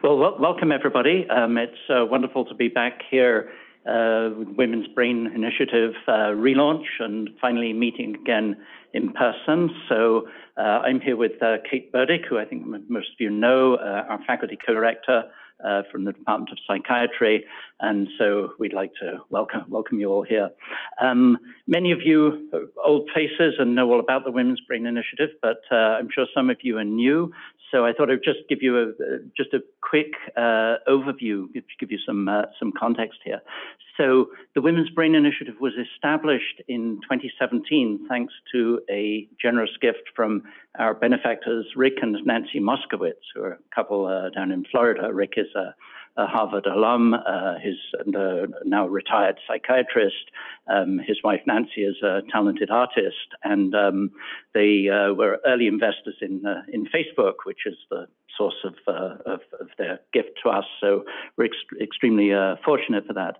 Well, welcome everybody. It's wonderful to be back here with Women's Brain Initiative relaunch and finally meeting again in person. So I'm here with Kate Burdick, who I think most of you know, our faculty co-director from the Department of Psychiatry, and so we'd like to welcome you all here. Many of you are old faces and know all about the Women's Brain Initiative, but I'm sure some of you are new. So I thought I'd just give you just a quick overview, to give you some context here. So the Women's Brain Initiative was established in 2017 thanks to a generous gift from our benefactors Rick and Nancy Moskowitz, who are a couple down in Florida. Rick is a Harvard alum, he's now retired psychiatrist. His wife Nancy is a talented artist, and they were early investors in Facebook, which is the source of their gift to us. So we're extremely fortunate for that.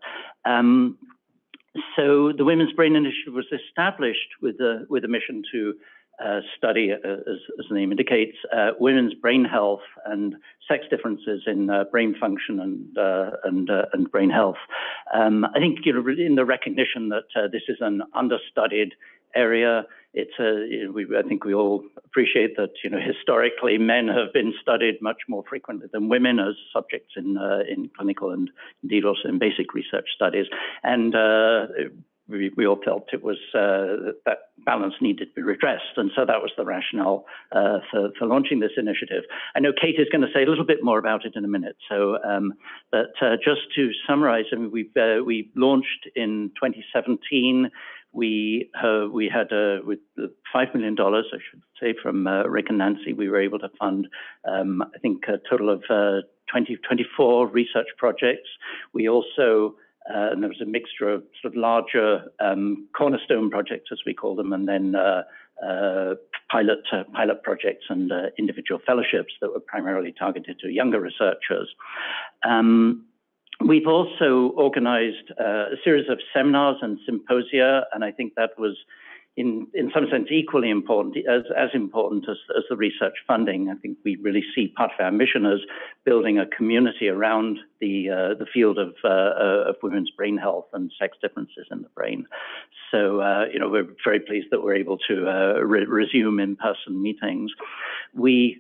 So the Women's Brain Initiative was established with a mission to study, as the name indicates, women's brain health and sex differences in brain function and brain health. I think, in the recognition that this is an understudied area, I think we all appreciate that, historically men have been studied much more frequently than women as subjects in clinical and indeed also in basic research studies. And we all felt it was that balance needed to be redressed, and so that was the rationale for launching this initiative. I know Kate is going to say a little bit more about it in a minute. So, but just to summarize, I mean, we launched in 2017. We had with $5 million, I should say, from Rick and Nancy. We were able to fund, I think, a total of 24 research projects. We also and there was a mixture of sort of larger cornerstone projects, as we call them, and then pilot projects and individual fellowships that were primarily targeted to younger researchers. We've also organized a series of seminars and symposia, and I think that was in some sense equally important, as important as the research funding. I think we really see part of our mission as building a community around the field of women's brain health and sex differences in the brain. So we're very pleased that we're able to resume in-person meetings. We're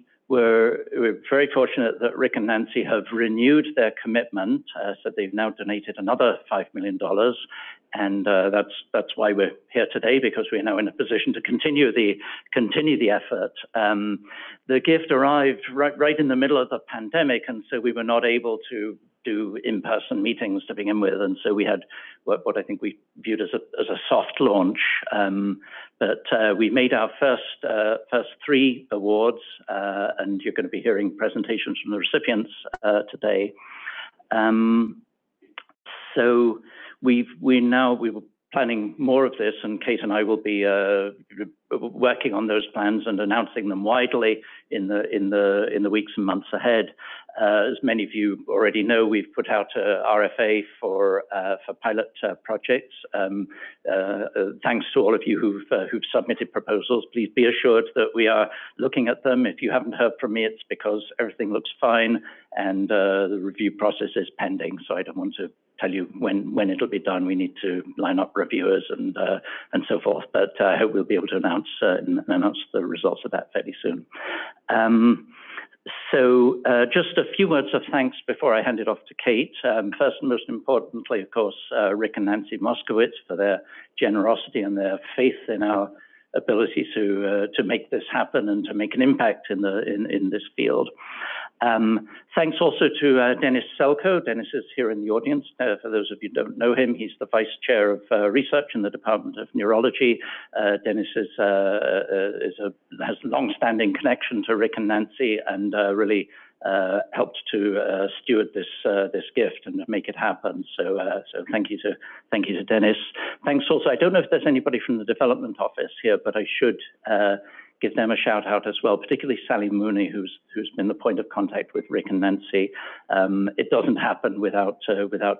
very fortunate that Rick and Nancy have renewed their commitment, so they've now donated another $5 million, and that's why we're here today, because we're now in a position to continue the effort. The gift arrived right in the middle of the pandemic, and so we were not able to do in-person meetings to begin with, and so we had what I think we viewed as a soft launch. But we made our first 3 awards, and you're going to be hearing presentations from the recipients today. So we were planning more of this, and Kate and I will be working on those plans and announcing them widely in the weeks and months ahead. As many of you already know, we've put out a RFA for pilot projects. Thanks to all of you who've submitted proposals. Please be assured that we are looking at them. If you haven't heard from me, it's because everything looks fine and the review process is pending. So I don't want to tell you when it'll be done. We need to line up reviewers and so forth. But I hope we'll be able to announce the results of that fairly soon. So just a few words of thanks before I hand it off to Kate. First and most importantly, of course, Rick and Nancy Moskowitz for their generosity and their faith in our ability to make this happen and to make an impact in this field. Thanks also to Dennis Selko. Dennis is here in the audience. For those of you who don't know him, he's the Vice Chair of Research in the Department of Neurology. Dennis has a long-standing connection to Rick and Nancy and really helped to steward this gift and make it happen. So thank you to Dennis. Thanks also. I don't know if there's anybody from the development office here, but I should give them a shout out as well, particularly Sally Mooney, who's been the point of contact with Rick and Nancy. It doesn't happen without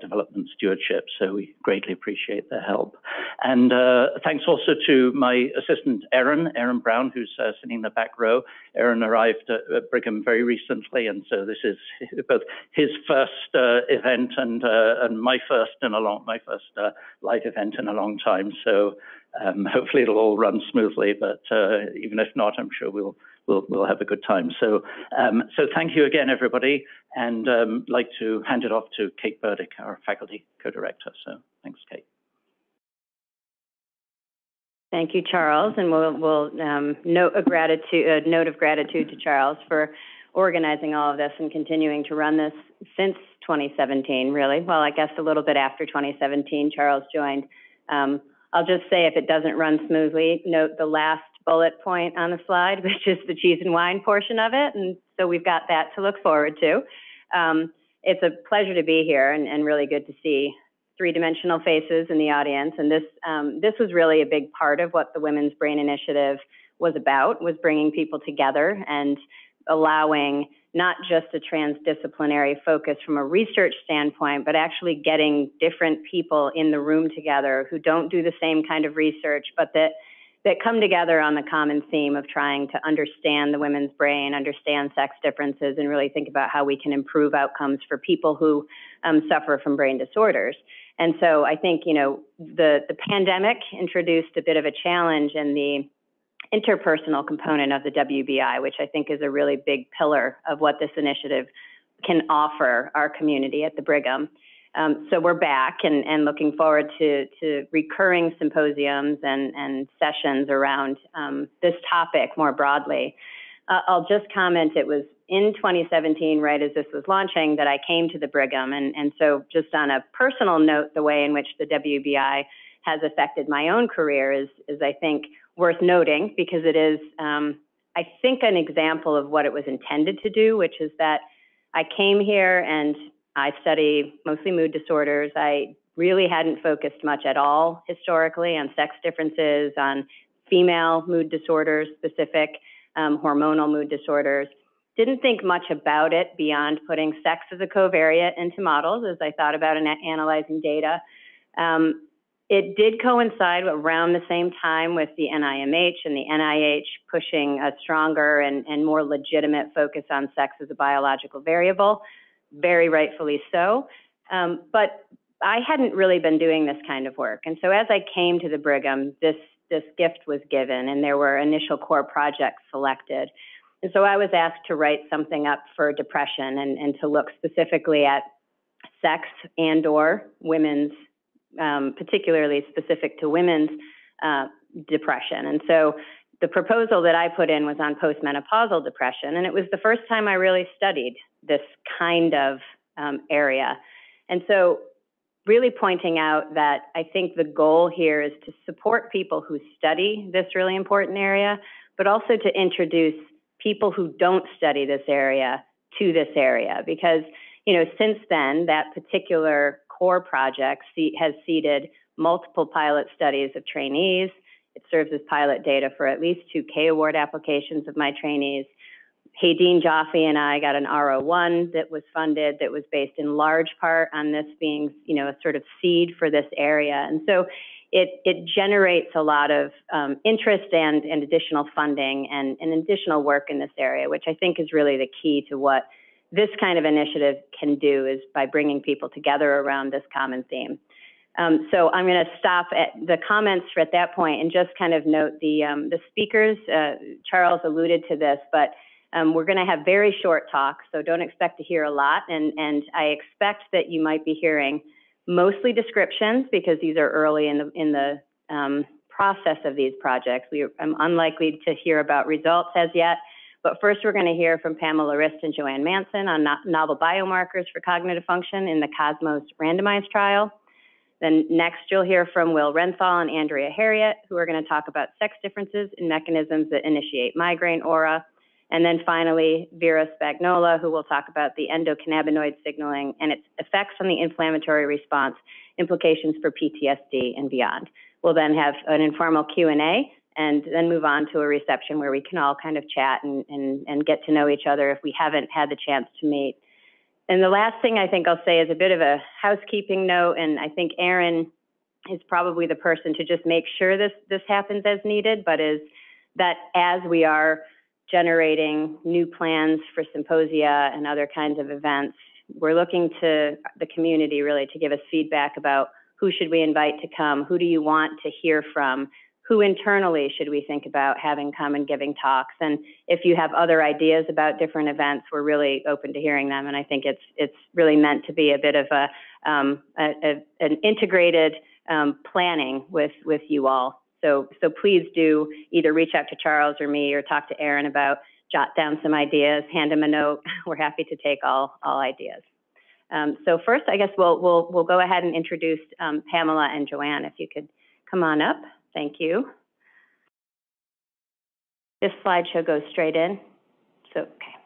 development stewardship, so we greatly appreciate their help. And thanks also to my assistant, Erin Brown, who's sitting in the back row. Erin arrived at Brigham very recently, and so this is both his first event and my first live event in a long time. So hopefully it'll all run smoothly, but even if not, I'm sure we'll have a good time. So so thank you again, everybody, and like to hand it off to Kate Burdick, our faculty co-director. So thanks, Kate. Thank you, Charles, and we'll note of gratitude to Charles for organizing all of this and continuing to run this since 2017, really. Well, I guess a little bit after 2017, Charles joined. I'll just say, if it doesn't run smoothly, note the last bullet point on the slide, which is the cheese and wine portion of it, and so we've got that to look forward to. It's a pleasure to be here and really good to see three-dimensional faces in the audience, and this was really a big part of what the Women's Brain Initiative was about, was bringing people together and allowing not just a transdisciplinary focus from a research standpoint, but actually getting different people in the room together who don't do the same kind of research, but that come together on the common theme of trying to understand the women's brain, understand sex differences, and really think about how we can improve outcomes for people who suffer from brain disorders. And so I think, you know, the pandemic introduced a bit of a challenge in the interpersonal component of the WBI, which I think is a really big pillar of what this initiative can offer our community at the Brigham. So we're back and looking forward to recurring symposiums and sessions around this topic more broadly. I'll just comment, it was in 2017, right as this was launching, that I came to the Brigham. And so just on a personal note, the way in which the WBI has affected my own career is I think, worth noting, because it is, I think, an example of what it was intended to do, which is that I came here and I study mostly mood disorders. I really hadn't focused much at all historically on sex differences, on female mood disorders, specific hormonal mood disorders. Didn't think much about it beyond putting sex as a covariate into models as I thought about analyzing data. It did coincide around the same time with the NIMH and the NIH pushing a stronger and more legitimate focus on sex as a biological variable, very rightfully so. But I hadn't really been doing this kind of work. And so as I came to the Brigham, this gift was given and there were initial core projects selected. And so I was asked to write something up for depression and to look specifically at sex and/or women's, particularly specific to women's depression. And so the proposal that I put in was on postmenopausal depression, and it was the first time I really studied this kind of area. And so really pointing out that I think the goal here is to support people who study this really important area, but also to introduce people who don't study this area to this area. Because, you know, since then, that particular core project has seeded multiple pilot studies of trainees. It serves as pilot data for at least 2 K award applications of my trainees. Haydeen Jaffe and I got an R01 that was funded, that was based in large part on this being, you know, a sort of seed for this area. And so it generates a lot of interest and additional funding and additional work in this area, which I think is really the key to what this kind of initiative can do, is by bringing people together around this common theme. So I'm going to stop at the comments at that point and just kind of note the speakers. Charles alluded to this, but we're going to have very short talks, so don't expect to hear a lot. And I expect that you might be hearing mostly descriptions, because these are early in the process of these projects. I'm unlikely to hear about results as yet. But first, we're going to hear from Pamela Rist and Joanne Manson on novel biomarkers for cognitive function in the Cosmos randomized trial. Then next, you'll hear from Will Renthal and Andrea Harriet, who are going to talk about sex differences in mechanisms that initiate migraine aura. And then finally, Vera Spagnola, who will talk about the endocannabinoid signaling and its effects on the inflammatory response, implications for PTSD and beyond. We'll then have an informal Q&A and then move on to a reception where we can all kind of chat and get to know each other if we haven't had the chance to meet. And the last thing I think I'll say is a bit of a housekeeping note, and I think Erin is probably the person to just make sure this happens as needed, but is that as we are generating new plans for symposia and other kinds of events, we're looking to the community really to give us feedback about who should we invite to come, who do you want to hear from, who internally should we think about having come and giving talks, and if you have other ideas about different events, we're really open to hearing them. And I think it's really meant to be a bit of an integrated planning with you all. So please do either reach out to Charles or me or talk to Erin about, jot down some ideas, hand him a note. We're happy to take all ideas. So first, I guess we'll go ahead and introduce Pamela and Joanne. If you could come on up. Thank you. This slideshow goes straight in. So, okay.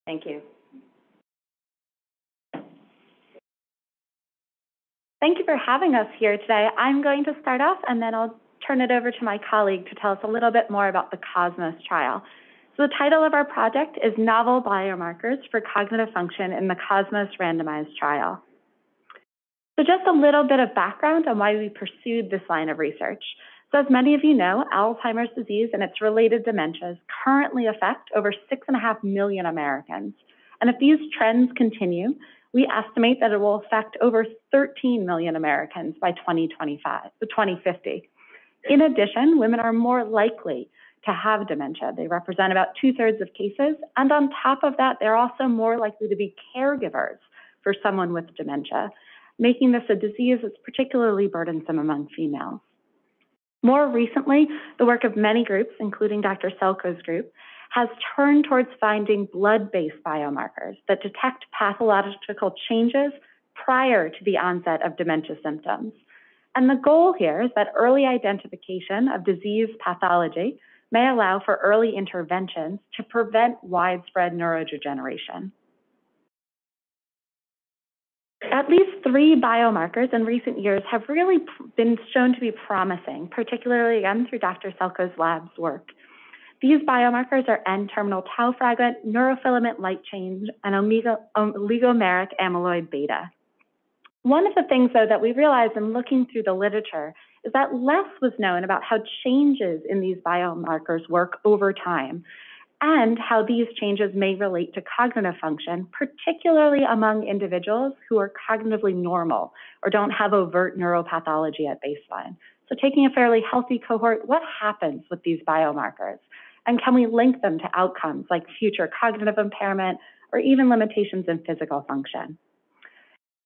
Thank you. Thank you for having us here today. I'm going to start off, and then I'll turn it over to my colleague to tell us a little bit more about the COSMOS trial. So the title of our project is Novel Biomarkers for Cognitive Function in the COSMOS Randomized Trial. So just a little bit of background on why we pursued this line of research. So as many of you know, Alzheimer's disease and its related dementias currently affect over 6.5 million Americans. And if these trends continue, we estimate that it will affect over 13 million Americans by 2050. In addition, women are more likely to have dementia. They represent about 2/3 of cases. And on top of that, they're also more likely to be caregivers for someone with dementia, making this a disease that's particularly burdensome among females. More recently, the work of many groups, including Dr. Selko's group, has turned towards finding blood-based biomarkers that detect pathological changes prior to the onset of dementia symptoms. And the goal here is that early identification of disease pathology may allow for early interventions to prevent widespread neurodegeneration. At least 3 biomarkers in recent years have really been shown to be promising, particularly again through Dr. Selko's lab's work. These biomarkers are N-terminal tau fragment, neurofilament light chain, and oligomeric amyloid beta. One of the things, though, that we realized in looking through the literature is that less was known about how changes in these biomarkers work over time and how these changes may relate to cognitive function, particularly among individuals who are cognitively normal or don't have overt neuropathology at baseline. So taking a fairly healthy cohort, what happens with these biomarkers? And can we link them to outcomes like future cognitive impairment or even limitations in physical function?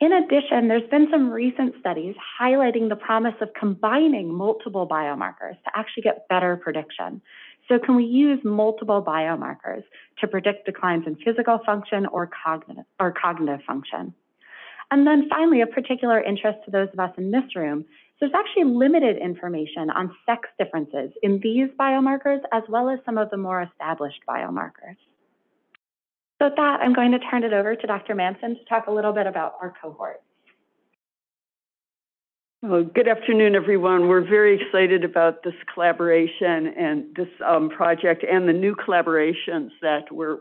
In addition, there's been some recent studies highlighting the promise of combining multiple biomarkers to actually get better prediction. So can we use multiple biomarkers to predict declines in physical function or cognitive function? And then finally, of particular interest to those of us in this room, there's actually limited information on sex differences in these biomarkers as well as some of the more established biomarkers. So with that, I'm going to turn it over to Dr. Manson to talk a little bit about our cohort. Well, good afternoon, everyone. We're very excited about this collaboration and this project and the new collaborations that we're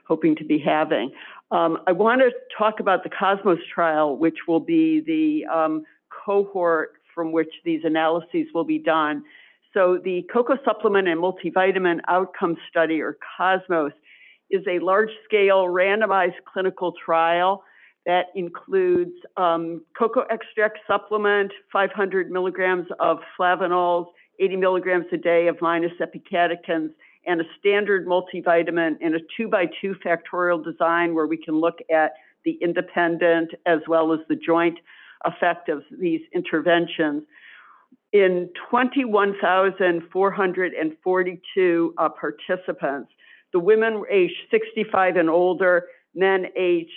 hoping to be having. I want to talk about the COSMOS trial, which will be the cohort from which these analyses will be done. So the cocoa supplement and multivitamin outcome study, or COSMOS, is a large-scale randomized clinical trial that includes cocoa extract supplement, 500 milligrams of flavanols, 80 milligrams a day of minus epicatechins, and a standard multivitamin in a 2x2 factorial design where we can look at the independent as well as the joint effect of these interventions in 21,442 participants. The women were aged 65 and older, men aged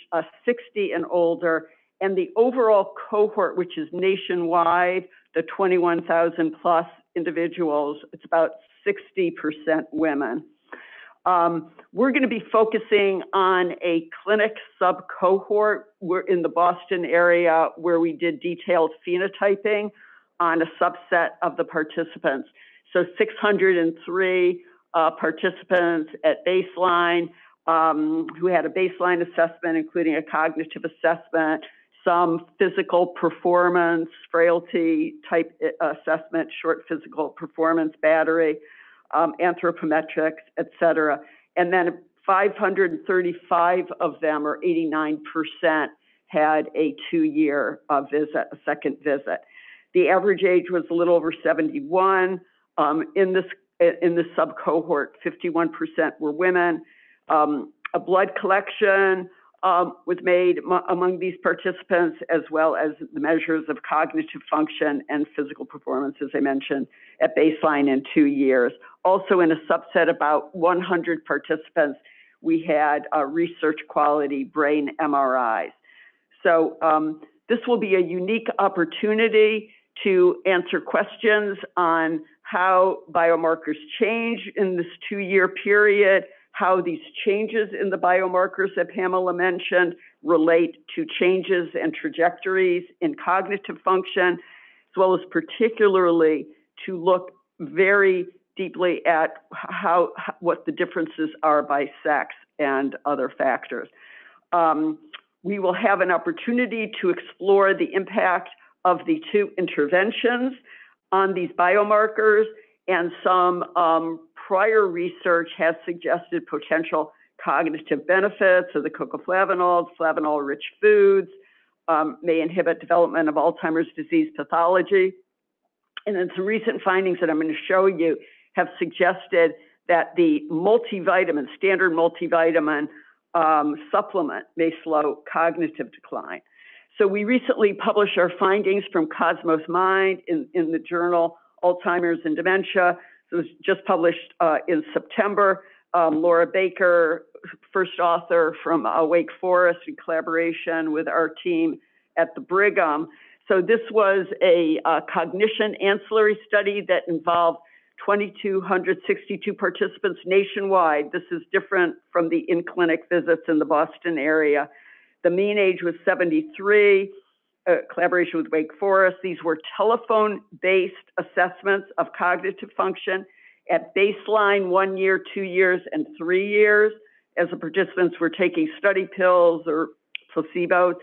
60 and older, and the overall cohort, which is nationwide, the 21,000 plus individuals, it's about 60% women. We're going to be focusing on a clinic sub-cohort. We're in the Boston area where we did detailed phenotyping on a subset of the participants. So 603 participants at baseline who had a baseline assessment, including a cognitive assessment, some physical performance, frailty type assessment, short physical performance battery, anthropometrics, et cetera. And then 535 of them, or 89%, had a 2-year visit, a second visit. The average age was a little over 71. In this sub-cohort, 51% were women. A blood collection was made among these participants, as well as the measures of cognitive function and physical performance, as I mentioned, at baseline in 2 years. Also, in a subset, about 100 participants, we had research quality brain MRIs. So this will be a unique opportunity to answer questions on how biomarkers change in this 2-year period, how these changes in the biomarkers that Pamela mentioned relate to changes and trajectories in cognitive function, as well as particularly to look very deeply at what the differences are by sex and other factors. We will have an opportunity to explore the impact of the 2 interventions on these biomarkers, and some prior research has suggested potential cognitive benefits of the cocoflavanols. Flavanol-rich foods may inhibit development of Alzheimer's disease pathology. And then some recent findings that I'm going to show you have suggested that the multivitamin, standard multivitamin supplement may slow cognitive decline. So we recently published our findings from Cosmos Mind in the journal Alzheimer's and Dementia. It was just published in September. Laura Baker, first author from Wake Forest, in collaboration with our team at the Brigham. So this was a cognition ancillary study that involved 2,262 participants nationwide. This is different from the in-clinic visits in the Boston area. The mean age was 73, collaboration with Wake Forest. These were telephone-based assessments of cognitive function at baseline, 1 year, 2 years, and 3 years, as the participants were taking study pills or placebos.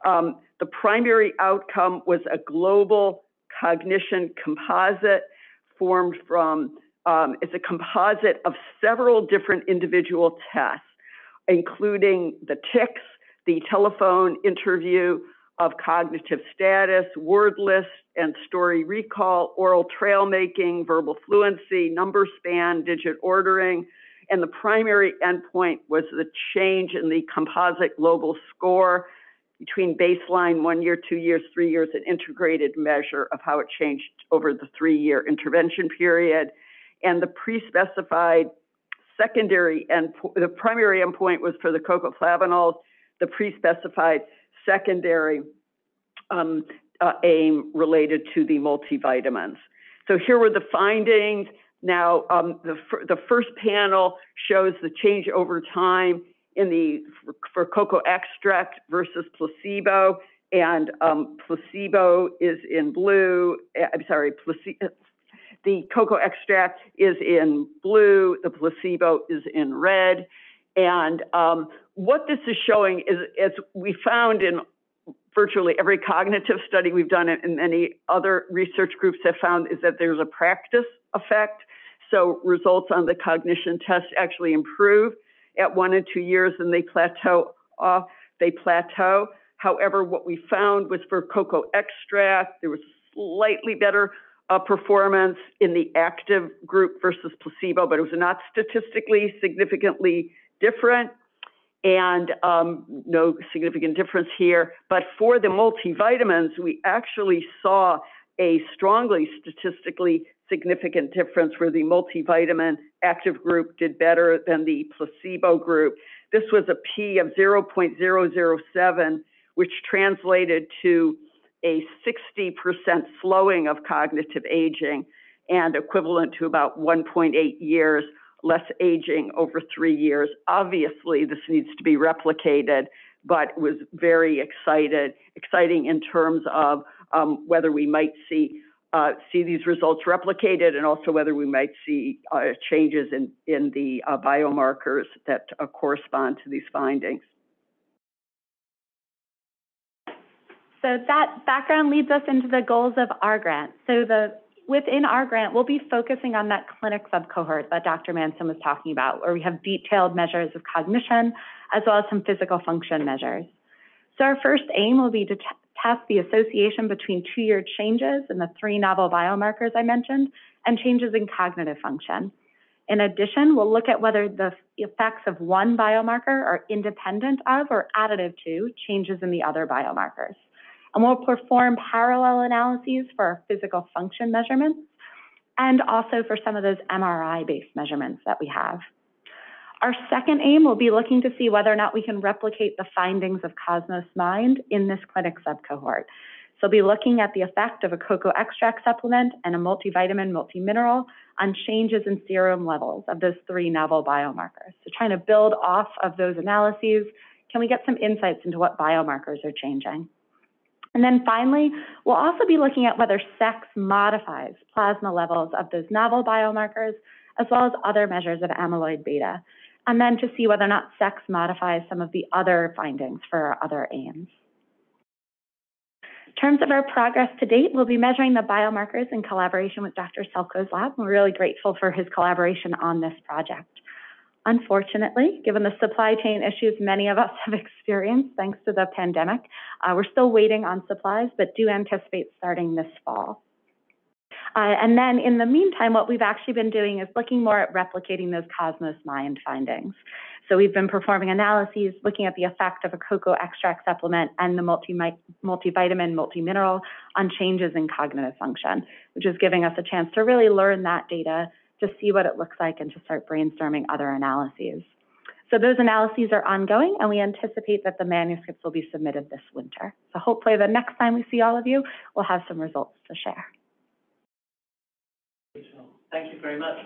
The primary outcome was a global cognition composite formed from, it's a composite of several different individual tests, including the TICS, the telephone interview of cognitive status, word list and story recall, oral trail making, verbal fluency, number span, digit ordering, and the primary endpoint was the change in the composite global score between baseline, 1 year, 2 years, 3 years, an integrated measure of how it changed over the 3-year intervention period. And the pre-specified secondary endpoint, the primary endpoint was for the cocoflavanols, the pre-specified secondary aim related to the multivitamins. So here were the findings. Now, the first panel shows the change over time in for cocoa extract versus placebo, and placebo is in blue. The cocoa extract is in blue, the placebo is in red. And what this is showing is, as we found in virtually every cognitive study we've done and many other research groups have found, is that there's a practice effect. So results on the cognition test actually improve at 1 and 2 years, and they plateau off. However, what we found was for cocoa extract, there was slightly better performance in the active group versus placebo, but it was not statistically significantly different, and no significant difference here. But for the multivitamins, we actually saw a strongly statistically significant difference where the multivitamin active group did better than the placebo group. This was a P of 0.007, which translated to a 60% slowing of cognitive aging and equivalent to about 1.8 years less aging over 3 years. Obviously, this needs to be replicated, but it was very exciting in terms of whether we might see these results replicated, and also whether we might see changes in the biomarkers that correspond to these findings. So that background leads us into the goals of our grant. So within our grant, we'll be focusing on that clinic subcohort that Dr. Manson was talking about, where we have detailed measures of cognition, as well as some physical function measures. So our first aim will be to test the association between 2-year changes in the 3 novel biomarkers I mentioned and changes in cognitive function. In addition, we'll look at whether the effects of one biomarker are independent of or additive to changes in the other biomarkers. And we'll perform parallel analyses for our physical function measurements and also for some of those MRI-based measurements that we have. Our second aim will be looking to see whether or not we can replicate the findings of Cosmos Mind in this clinic subcohort. So we'll be looking at the effect of a cocoa extract supplement and a multivitamin, multimineral on changes in serum levels of those 3 novel biomarkers. So trying to build off of those analyses, can we get some insights into what biomarkers are changing? And then finally, we'll also be looking at whether sex modifies plasma levels of those novel biomarkers, as well as other measures of amyloid beta, and then to see whether or not sex modifies some of the other findings for our other aims. In terms of our progress to date, we'll be measuring the biomarkers in collaboration with Dr. Selko's lab. We're really grateful for his collaboration on this project. Unfortunately, given the supply chain issues many of us have experienced thanks to the pandemic, we're still waiting on supplies, but do anticipate starting this fall. And then in the meantime, what we've actually been doing is looking more at replicating those Cosmos Mind findings. So we've been performing analyses, looking at the effect of a cocoa extract supplement and the multivitamin, multimineral on changes in cognitive function, which is giving us a chance to really learn that data, to see what it looks like, and to start brainstorming other analyses. So those analyses are ongoing, and we anticipate that the manuscripts will be submitted this winter. So hopefully the next time we see all of you, we'll have some results to share. Thank you very much.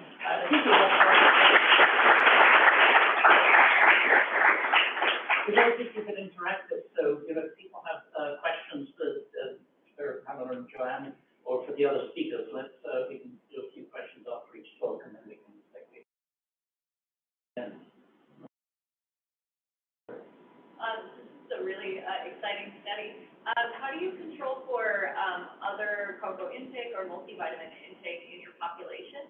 We'd like to keep it interactive, so if people have questions for Pamela and Joanne, or for the other speakers, we can do a few questions after each talk, and then we can take it. This is a really exciting study. How do you control for other cocoa intake or multivitamin intake in your population?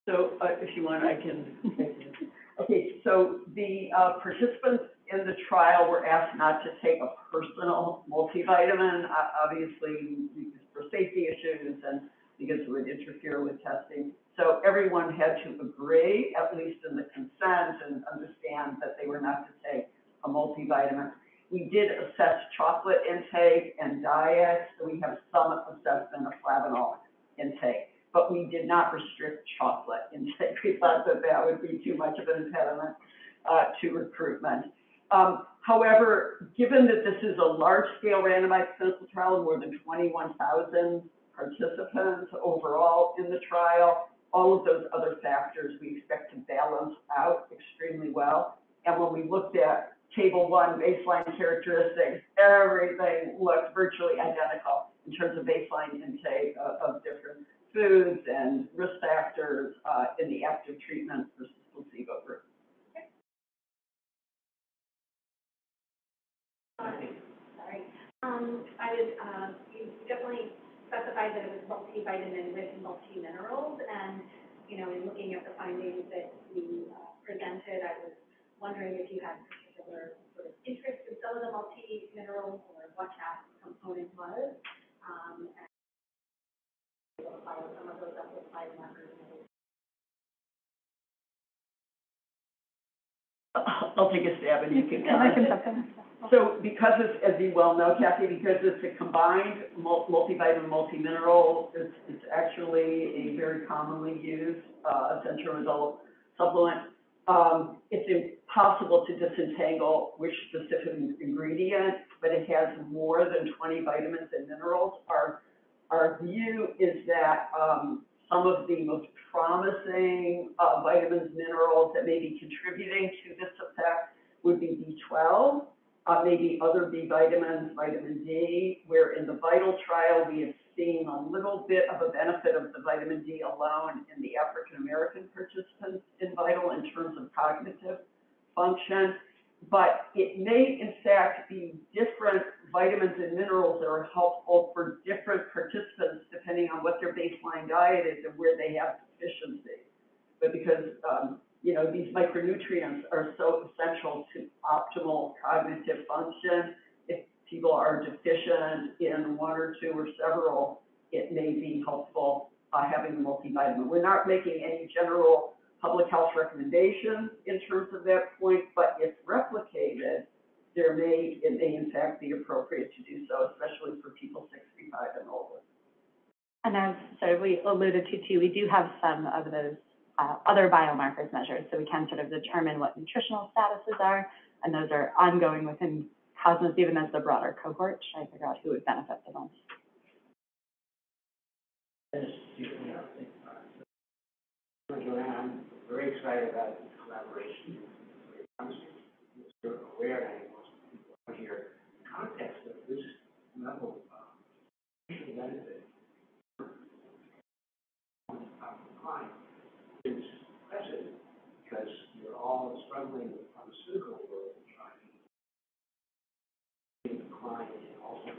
So if you want, I can take it. Okay, so the participants in the trial were asked not to take a personal multivitamin, obviously for safety issues and because it would interfere with testing. So everyone had to agree, at least in the consent, and understand that they were not to take a multivitamin. We did assess chocolate intake and diet, so we have some assessment of flavanol intake, but we did not restrict chocolate intake. We thought that that would be too much of an impediment to recruitment. However, given that this is a large-scale randomized clinical trial of more than 21,000 participants overall in the trial, all of those other factors we expect to balance out extremely well. And when we looked at Table 1 baseline characteristics, everything looked virtually identical in terms of baseline intake of different foods and risk factors in the active treatment versus placebo group. Sorry. You definitely specified that it was multivitamin with multiminerals, and in looking at the findings that you presented, I was wondering if you had particular sort of interest in some of the multiminerals or what that component was, and follow some of those up with biomarkers. I'll take a stab and you can comment. So because it's, as you well know, Kathy, because it's a combined multivitamin, multimineral, it's actually a very commonly used essential result supplement. It's impossible to disentangle which specific ingredient, but it has more than 20 vitamins and minerals. Our view is that some of the most promising vitamins, minerals that may be contributing to this effect would be B12, maybe other B vitamins, vitamin D, where in the VITAL trial we have seen a little bit of a benefit of the vitamin D alone in the African-American participants in VITAL in terms of cognitive function. But it may, in fact, be different vitamins and minerals that are helpful for different participants depending on what their baseline diet is and where they have deficiency. But because, you know, these micronutrients are so essential to optimal cognitive function, if people are deficient in one or two or several, it may be helpful having a multivitamin. We're not making any general public health recommendations in terms of that point, but if replicated, it may in fact be appropriate to do so, especially for people 65 and older. And as sort of we alluded to too, we do have some of those other biomarkers measured, so we can sort of determine what nutritional statuses are, and those are ongoing within Cosmos, even as the broader cohort, trying to figure out who would benefit the most. I'm very excited about this collaboration. It's very promising. You're aware, and I think most people are here, the context of this level of patient benefit on the client is impressive because you're all struggling with the pharmaceutical world and trying to get the client and also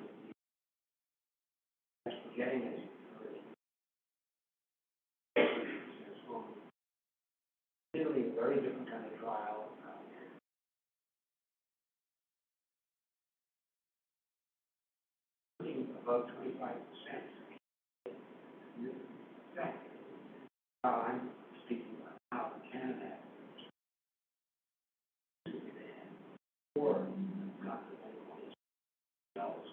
getting it. Really a very different kind of trial. About 25%. I'm speaking about now in Canada. Or got the cells.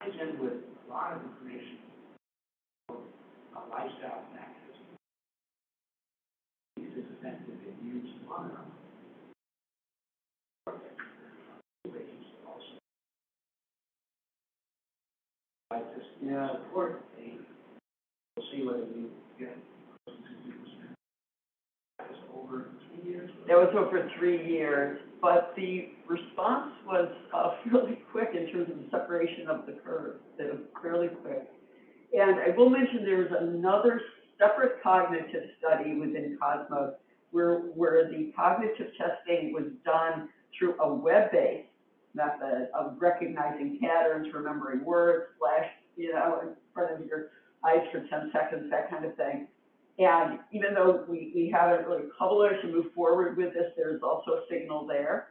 Ties in with a lot of information about lifestyle factors. This is effective in use to monitor. Also, like this, support thing. We'll see whether we get that was over 3 years. That was over 3 years, but the response was really quick in terms of the separation of the curves. It was fairly quick. And I will mention there was another separate cognitive study within Cosmos where the cognitive testing was done through a web-based method of recognizing patterns, remembering words, flash, you know, in front of your eyes for 10 seconds, that kind of thing. And even though we haven't really published and moved forward with this, there's also a signal there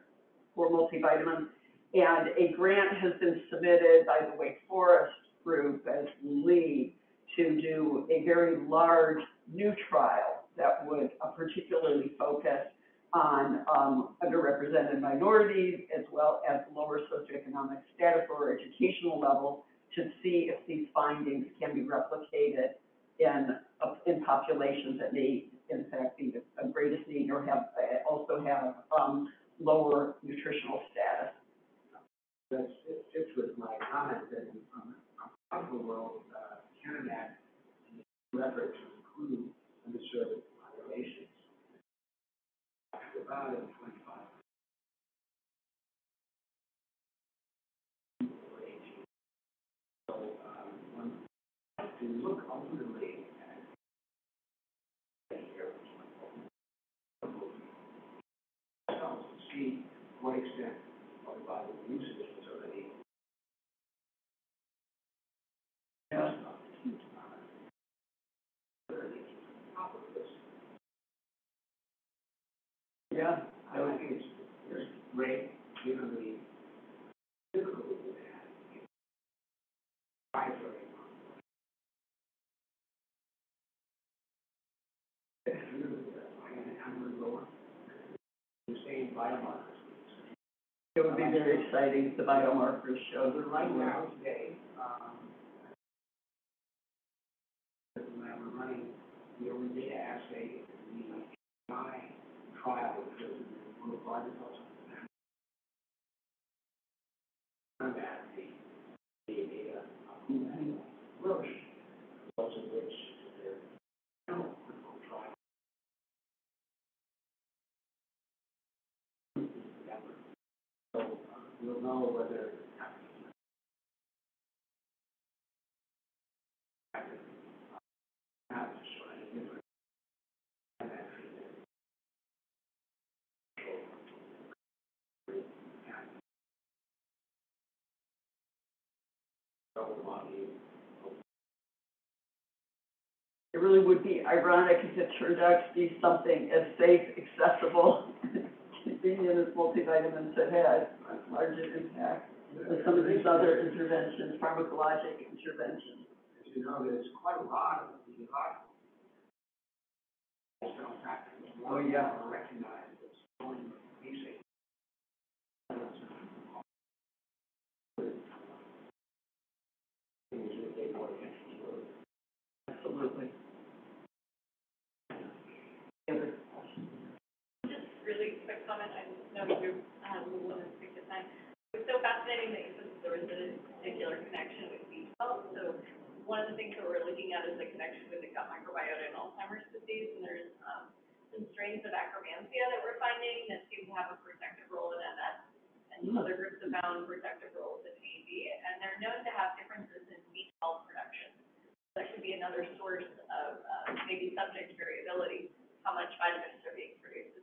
for multivitamins. And a grant has been submitted by the Wake Forest group as lead to do a very large new trial that would particularly focus on underrepresented minorities as well as lower socioeconomic status or educational level to see if these findings can be replicated in populations that may in fact be the greatest need or also have lower nutritional status. It fits with my comment that in the world, Canada and the effort to include underserved populations about 25. So when to look ultimately at here, to see to what extent of the body usage was already. Yeah. Yeah, I think it's great, given the difficulty we had. The same biomarkers. it would be very exciting if the biomarkers show. But right now, today, we're running the only data assay in the AI trial, which is one of the largest also. That the data Roche those in which there are no clinical trials. So we'll know whether It really would be ironic if it turned out to be something as safe, accessible, convenient as multivitamins that had a larger impact than some of these other interventions, pharmacologic interventions. As you know, there's quite a lot of the practice. Oh, yeah. Recognized as going basic. Things that they more attention to. Absolutely. Just really quick comment. I know you want to speak to time. It was so fascinating that you said there was a particular connection with B12. So one of the things that we're looking at is the connection with the gut microbiota and Alzheimer's disease. And there's some strains of Akkermansia that we're finding that seem to have a protective role in MS. And some other groups have found protective roles in AD. And they're known to have differences in B12 production. That could be another source of maybe subject variability, how much vitamins are being produced.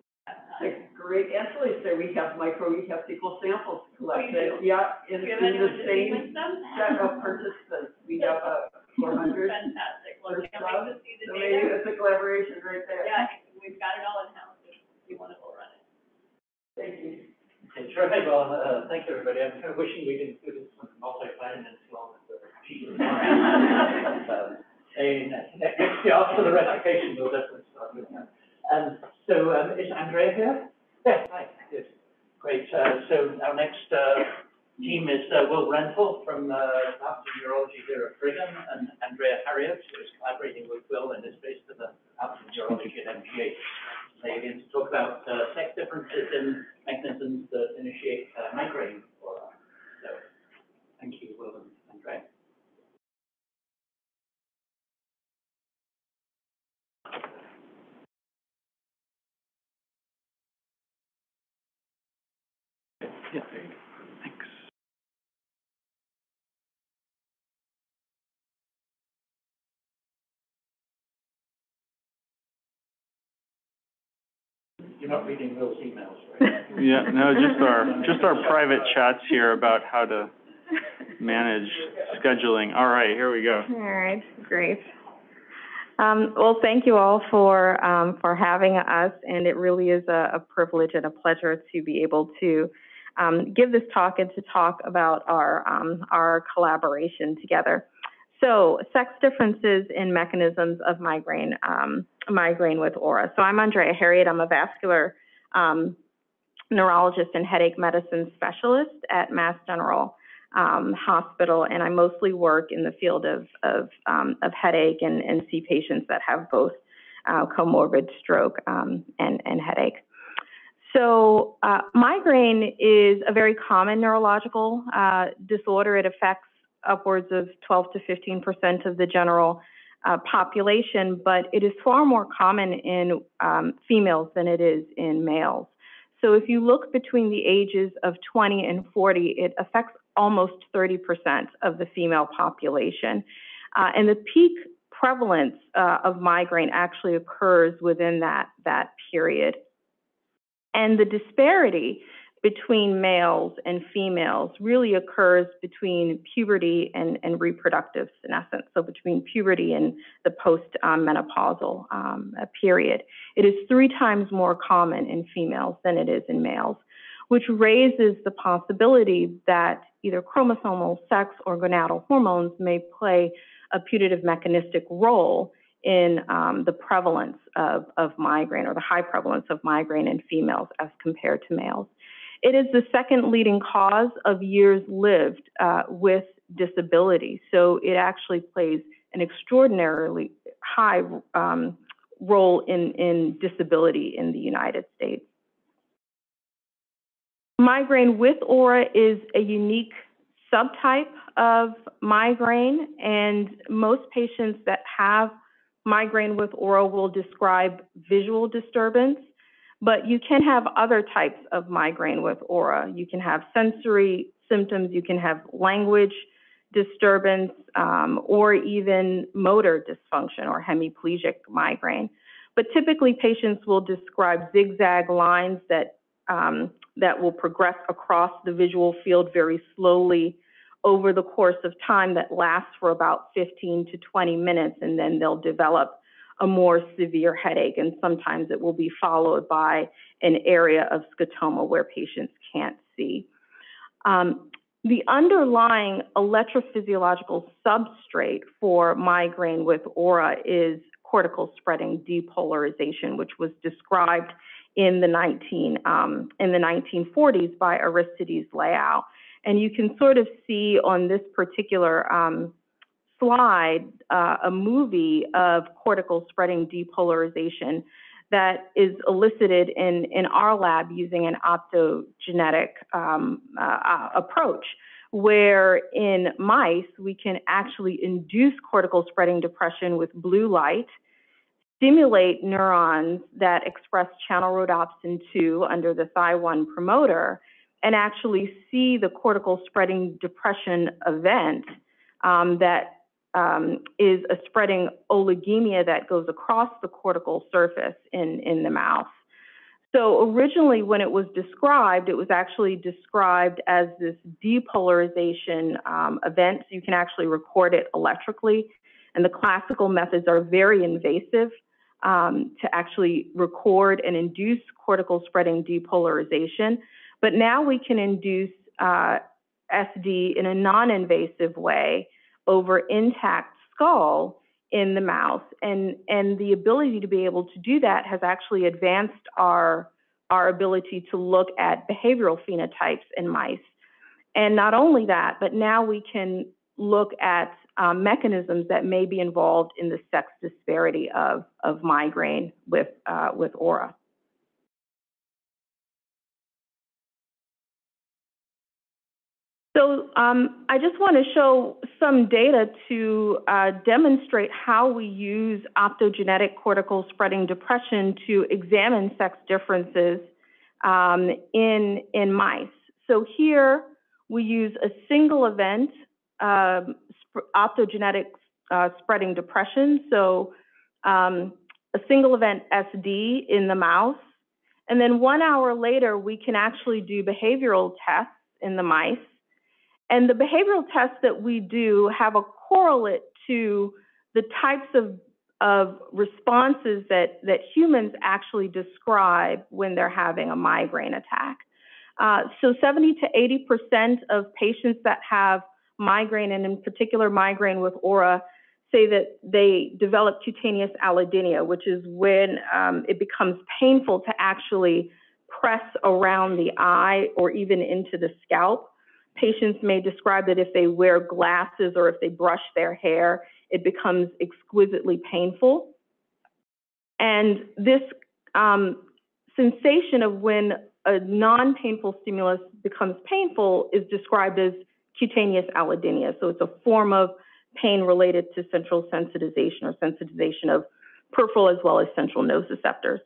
Great. Actually, so we have fecal samples collected. Oh, Yeah, in the same set set of participants. We have 400. Fantastic. Well, can't wait to see the So data. maybe it's a collaboration right there. Yeah, we've got it all in-house. We want to go run it. Thank you. Okay, terrific. Well, thank you, everybody. I'm kind of wishing we'd included some multivitamins along with the cheese. Next year, after the recitation, we'll definitely start doing that. So, is Andrea here? Yeah, hi. Good. Great. So our next team is Will Renthal from Department of Neurology here at Brigham, and Andrea Harriott, who is collaborating with Will and is based at the Department of Neurology at MGH. They're going to talk about sex differences in mechanisms that initiate migraine for us. So, thank you, Will and Andrea. Yeah, there you go. Thanks. You're not reading Will's emails, right? Yeah, no, just our private chats here about how to manage scheduling. All right, here we go. All right, great. Well, thank you all for having us, and it really is a privilege and a pleasure to be able to give this talk and to talk about our collaboration together. So, sex differences in mechanisms of migraine with aura. So I'm Andrea Harriott. I'm a vascular neurologist and headache medicine specialist at Mass General Hospital, and I mostly work in the field of headache and see patients that have both comorbid stroke and headache. So migraine is a very common neurological disorder. It affects upwards of 12 to 15% of the general population, but it is far more common in females than it is in males. So if you look between the ages of 20 and 40, it affects almost 30% of the female population. And the peak prevalence of migraine actually occurs within that period. And the disparity between males and females really occurs between puberty and reproductive senescence, so between puberty and the post-menopausal period. It is 3 times more common in females than it is in males, which raises the possibility that either chromosomal, sex, or gonadal hormones may play a putative mechanistic role in the prevalence of migraine, or the high prevalence of migraine in females as compared to males. It is the second leading cause of years lived with disability, so it actually plays an extraordinarily high role in disability in the United States. Migraine with aura is a unique subtype of migraine, and most patients that have migraine with aura will describe visual disturbance, but you can have other types of migraine with aura. You can have sensory symptoms, you can have language disturbance, or even motor dysfunction or hemiplegic migraine. But typically patients will describe zigzag lines that will progress across the visual field very slowly over the course of time that lasts for about 15 to 20 minutes, and then they'll develop a more severe headache, and sometimes it will be followed by an area of scotoma where patients can't see. The underlying electrophysiological substrate for migraine with aura is cortical spreading depolarization, which was described in the 1940s by Aristides Leao. And you can sort of see on this particular slide a movie of cortical spreading depolarization that is elicited in our lab using an optogenetic approach, where in mice we can actually induce cortical spreading depression with blue light, stimulate neurons that express channel rhodopsin 2 under the Thy1 promoter, and actually see the cortical spreading depression event that is a spreading oligemia that goes across the cortical surface in the mouse. So originally when it was actually described as this depolarization event. So you can actually record it electrically, and the classical methods are very invasive to actually record and induce cortical spreading depolarization. But now we can induce SD in a non-invasive way over intact skull in the mouse. And the ability to be able to do that has actually advanced our ability to look at behavioral phenotypes in mice. And not only that, but now we can look at mechanisms that may be involved in the sex disparity of migraine with aura. So I just want to show some data to demonstrate how we use optogenetic cortical spreading depression to examine sex differences in mice. So here we use a single event optogenetic spreading depression, so a single event SD in the mouse, and then 1 hour later we can actually do behavioral tests in the mice. And the behavioral tests that we do have a correlate to the types of responses that humans actually describe when they're having a migraine attack. So 70 to 80% of patients that have migraine, and in particular migraine with aura, say that they develop cutaneous allodynia, which is when it becomes painful to actually press around the eye or even into the scalp. Patients may describe that if they wear glasses or if they brush their hair, it becomes exquisitely painful. And this sensation of when a non-painful stimulus becomes painful is described as cutaneous allodynia. So it's a form of pain related to central sensitization or sensitization of peripheral as well as central nociceptors.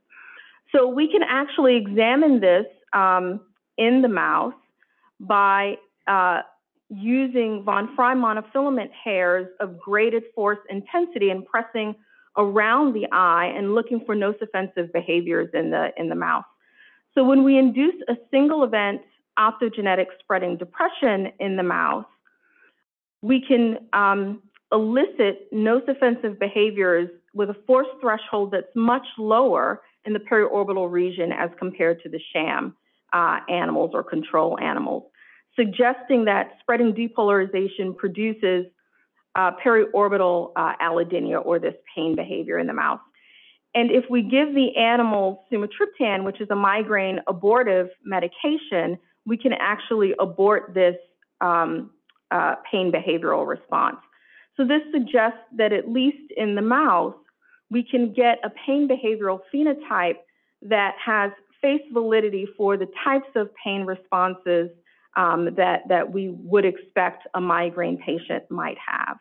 So we can actually examine this in the mouse by using von Frey monofilament hairs of graded force intensity and pressing around the eye and looking for nociceptive behaviors in the mouse. So when we induce a single event optogenetic spreading depression in the mouse, we can elicit nociceptive behaviors with a force threshold that's much lower in the periorbital region as compared to the sham animals or control animals, suggesting that spreading depolarization produces periorbital allodynia, or this pain behavior in the mouse. And if we give the animal sumatriptan, which is a migraine abortive medication, we can actually abort this pain behavioral response. So this suggests that at least in the mouse, we can get a pain behavioral phenotype that has face validity for the types of pain responses that we would expect a migraine patient might have.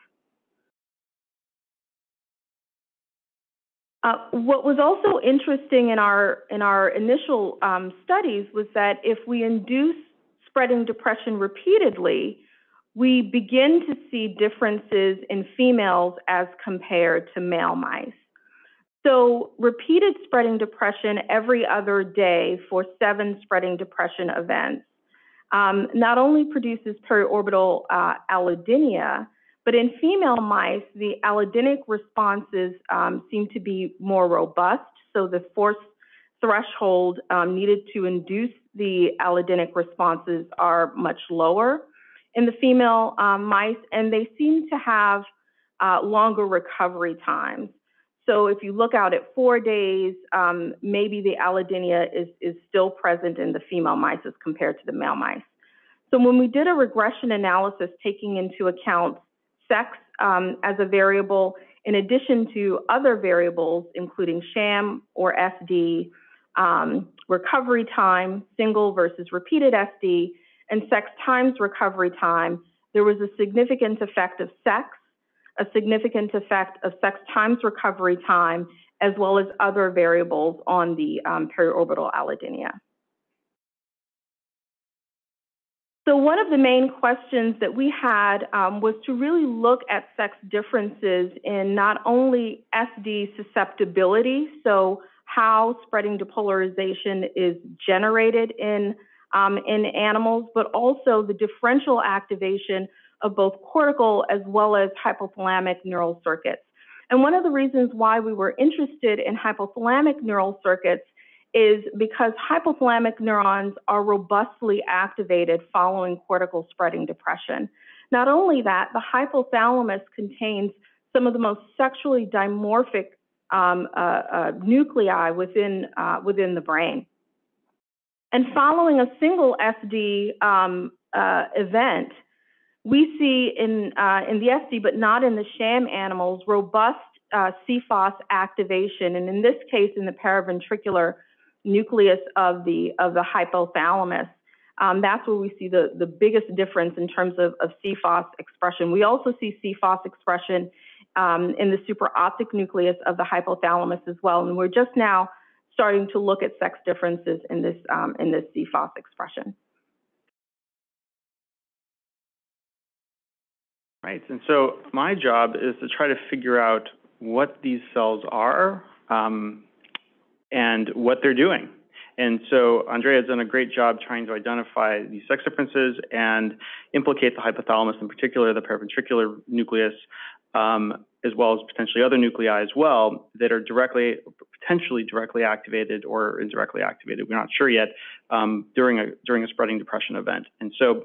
What was also interesting in our initial studies was that if we induce spreading depression repeatedly, we begin to see differences in females as compared to male mice. So repeated spreading depression every other day for 7 spreading depression events not only produces periorbital allodynia, but in female mice, the allodynic responses seem to be more robust. So the force threshold needed to induce the allodynic responses are much lower in the female mice, and they seem to have longer recovery times. So if you look out at 4 days, maybe the allodynia is still present in the female mice as compared to the male mice. So when we did a regression analysis taking into account sex as a variable, in addition to other variables, including sham or SD, recovery time, single versus repeated SD, and sex times recovery time, there was a significant effect of sex, a significant effect of sex times recovery time, as well as other variables on the periorbital allodynia. So one of the main questions that we had was to really look at sex differences in not only SD susceptibility, so how spreading depolarization is generated in animals, but also the differential activation of both cortical as well as hypothalamic neural circuits. And one of the reasons why we were interested in hypothalamic neural circuits is because hypothalamic neurons are robustly activated following cortical spreading depression. Not only that, the hypothalamus contains some of the most sexually dimorphic nuclei within the brain. And following a single SD event, we see in the SD, but not in the sham animals, robust CFOS activation, and in this case, in the paraventricular nucleus of the hypothalamus. That's where we see the biggest difference in terms of CFOS expression. We also see CFOS expression in the supraoptic nucleus of the hypothalamus as well, and we're just now starting to look at sex differences in this CFOS expression. Right, and so my job is to try to figure out what these cells are and what they're doing. And so Andrea has done a great job trying to identify these sex differences and implicate the hypothalamus, in particular the paraventricular nucleus, as well as potentially other nuclei as well that are potentially directly activated or indirectly activated. We're not sure yet during a spreading depression event. And so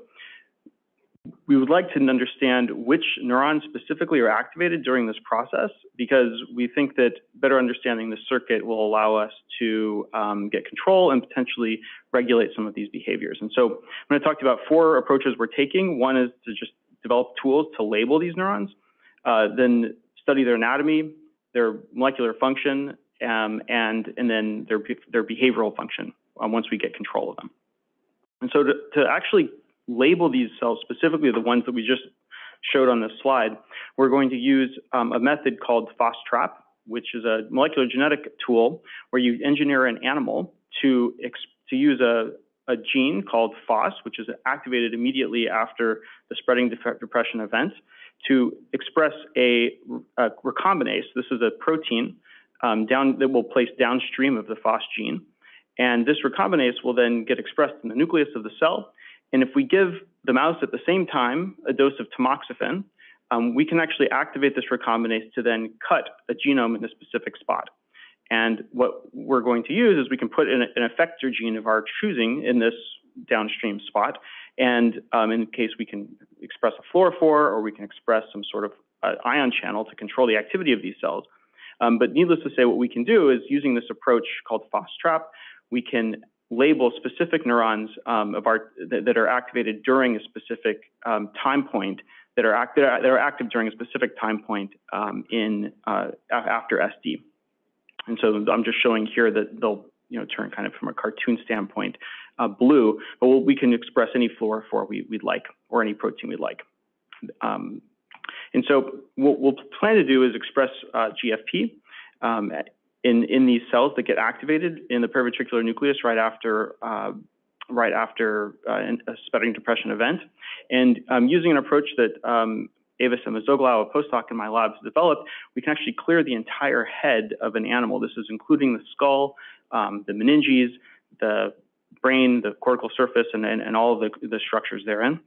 we would like to understand which neurons specifically are activated during this process, because we think that better understanding the circuit will allow us to get control and potentially regulate some of these behaviors. And so I'm going to talk to you about 4 approaches we're taking. One is to just develop tools to label these neurons, then study their anatomy, their molecular function, and then their behavioral function once we get control of them. And so to actually label these cells, specifically the ones that we just showed on this slide, we're going to use a method called FOSS-TRAP, which is a molecular genetic tool where you engineer an animal to use a gene called FOSS, which is activated immediately after the spreading depression event, to express a recombinase. This is a protein that will place downstream of the FOSS gene. And this recombinase will then get expressed in the nucleus of the cell. And if we give the mouse at the same time a dose of tamoxifen, we can actually activate this recombinase to then cut a genome in a specific spot. And what we're going to use is we can put in an effector gene of our choosing in this downstream spot. And in case we can express a fluorophore, or we can express some sort of ion channel to control the activity of these cells. But needless to say, what we can do is, using this approach called FOSS-TRAP, we can label specific neurons that are activated during a specific time point, that are active during a specific time point after SD. And so I'm just showing here that turn kind of from a cartoon standpoint blue, but we can express any fluorophore we'd like, or any protein we'd like. And so what we'll plan to do is express GFP in these cells that get activated in the periventricular nucleus right after a spreading depression event. And using an approach that Ava Semazoglu, a postdoc in my lab, has developed, we can actually clear the entire head of an animal. This is including the skull, the meninges, the brain, the cortical surface, and all of the structures therein.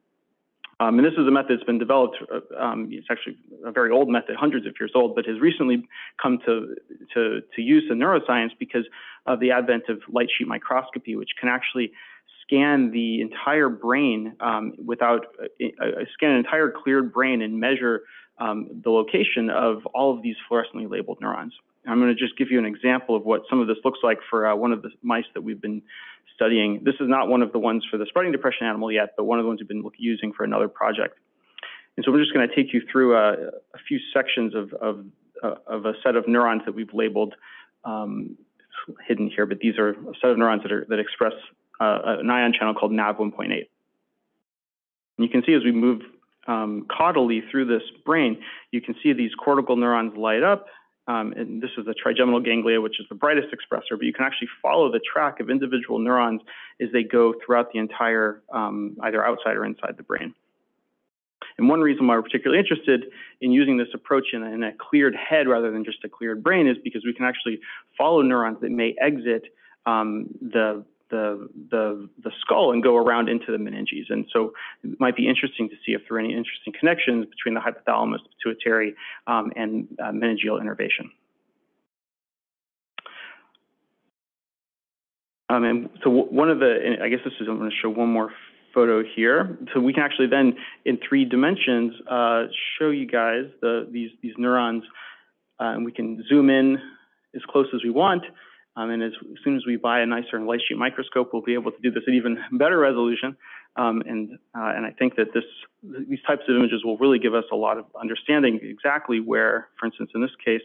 And this is a method that's been developed. It's actually a very old method, hundreds of years old, but has recently come to use in neuroscience because of the advent of light sheet microscopy, which can actually scan the entire brain scan an entire cleared brain and measure the location of all of these fluorescently labeled neurons. And I'm going to just give you an example of what some of this looks like for one of the mice that we've been studying. This is not one of the ones for the spreading depression animal yet, but one of the ones we've been using for another project. And so we're just going to take you through a few sections of a set of neurons that we've labeled hidden here, but these are a set of neurons that express an ion channel called NaV 1.8. And you can see as we move caudally through this brain, you can see these cortical neurons light up. And this is the trigeminal ganglia, which is the brightest expressor, but you can actually follow the track of individual neurons as they go throughout the entire, either outside or inside the brain. And one reason why we're particularly interested in using this approach in a cleared head rather than just a cleared brain is because we can actually follow neurons that may exit the skull and go around into the meninges. And so it might be interesting to see if there are any interesting connections between the hypothalamus, pituitary, and meningeal innervation. And so one of the, I guess this is, I'm going to show one more photo here. So we can actually then, in 3 dimensions, show you guys these neurons, and we can zoom in as close as we want. And as soon as we buy a nicer light sheet microscope, we'll be able to do this at even better resolution. And I think that these types of images will really give us a lot of understanding exactly where, for instance, in this case,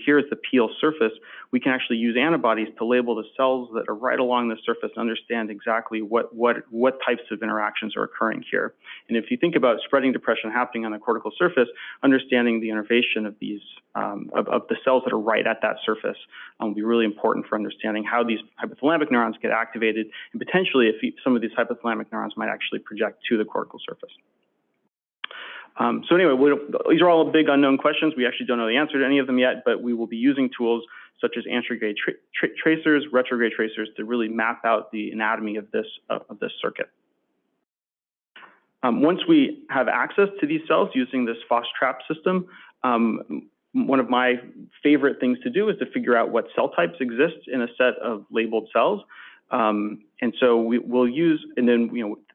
here is the peel surface. We can actually use antibodies to label the cells that are right along the surface and understand exactly what types of interactions are occurring here. And if you think about spreading depression happening on the cortical surface, understanding the innervation of these of the cells that are right at that surface will be really important for understanding how these hypothalamic neurons get activated, and potentially if some of these hypothalamic neurons might actually project to the cortical surface. So anyway, these are all big unknown questions. We actually don't know the answer to any of them yet, but we will be using tools such as anterograde tracers, retrograde tracers to really map out the anatomy of this circuit. Once we have access to these cells using this FOSS-TRAP system, one of my favorite things to do is to figure out what cell types exist in a set of labeled cells. And so we'll use, and then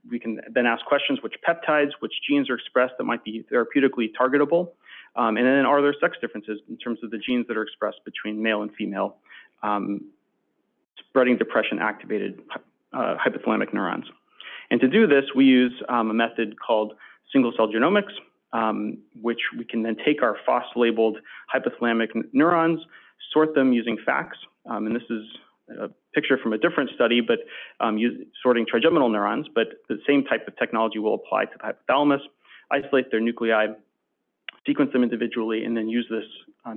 we can then ask questions: which peptides, which genes are expressed that might be therapeutically targetable, and then are there sex differences in terms of the genes that are expressed between male and female spreading depression activated hypothalamic neurons. And to do this, we use a method called single cell genomics, which we can then take our FOSS-labeled hypothalamic neurons, sort them using FACS, and this is a picture from a different study, but sorting trigeminal neurons, but the same type of technology will apply to the hypothalamus, isolate their nuclei, sequence them individually, and then use this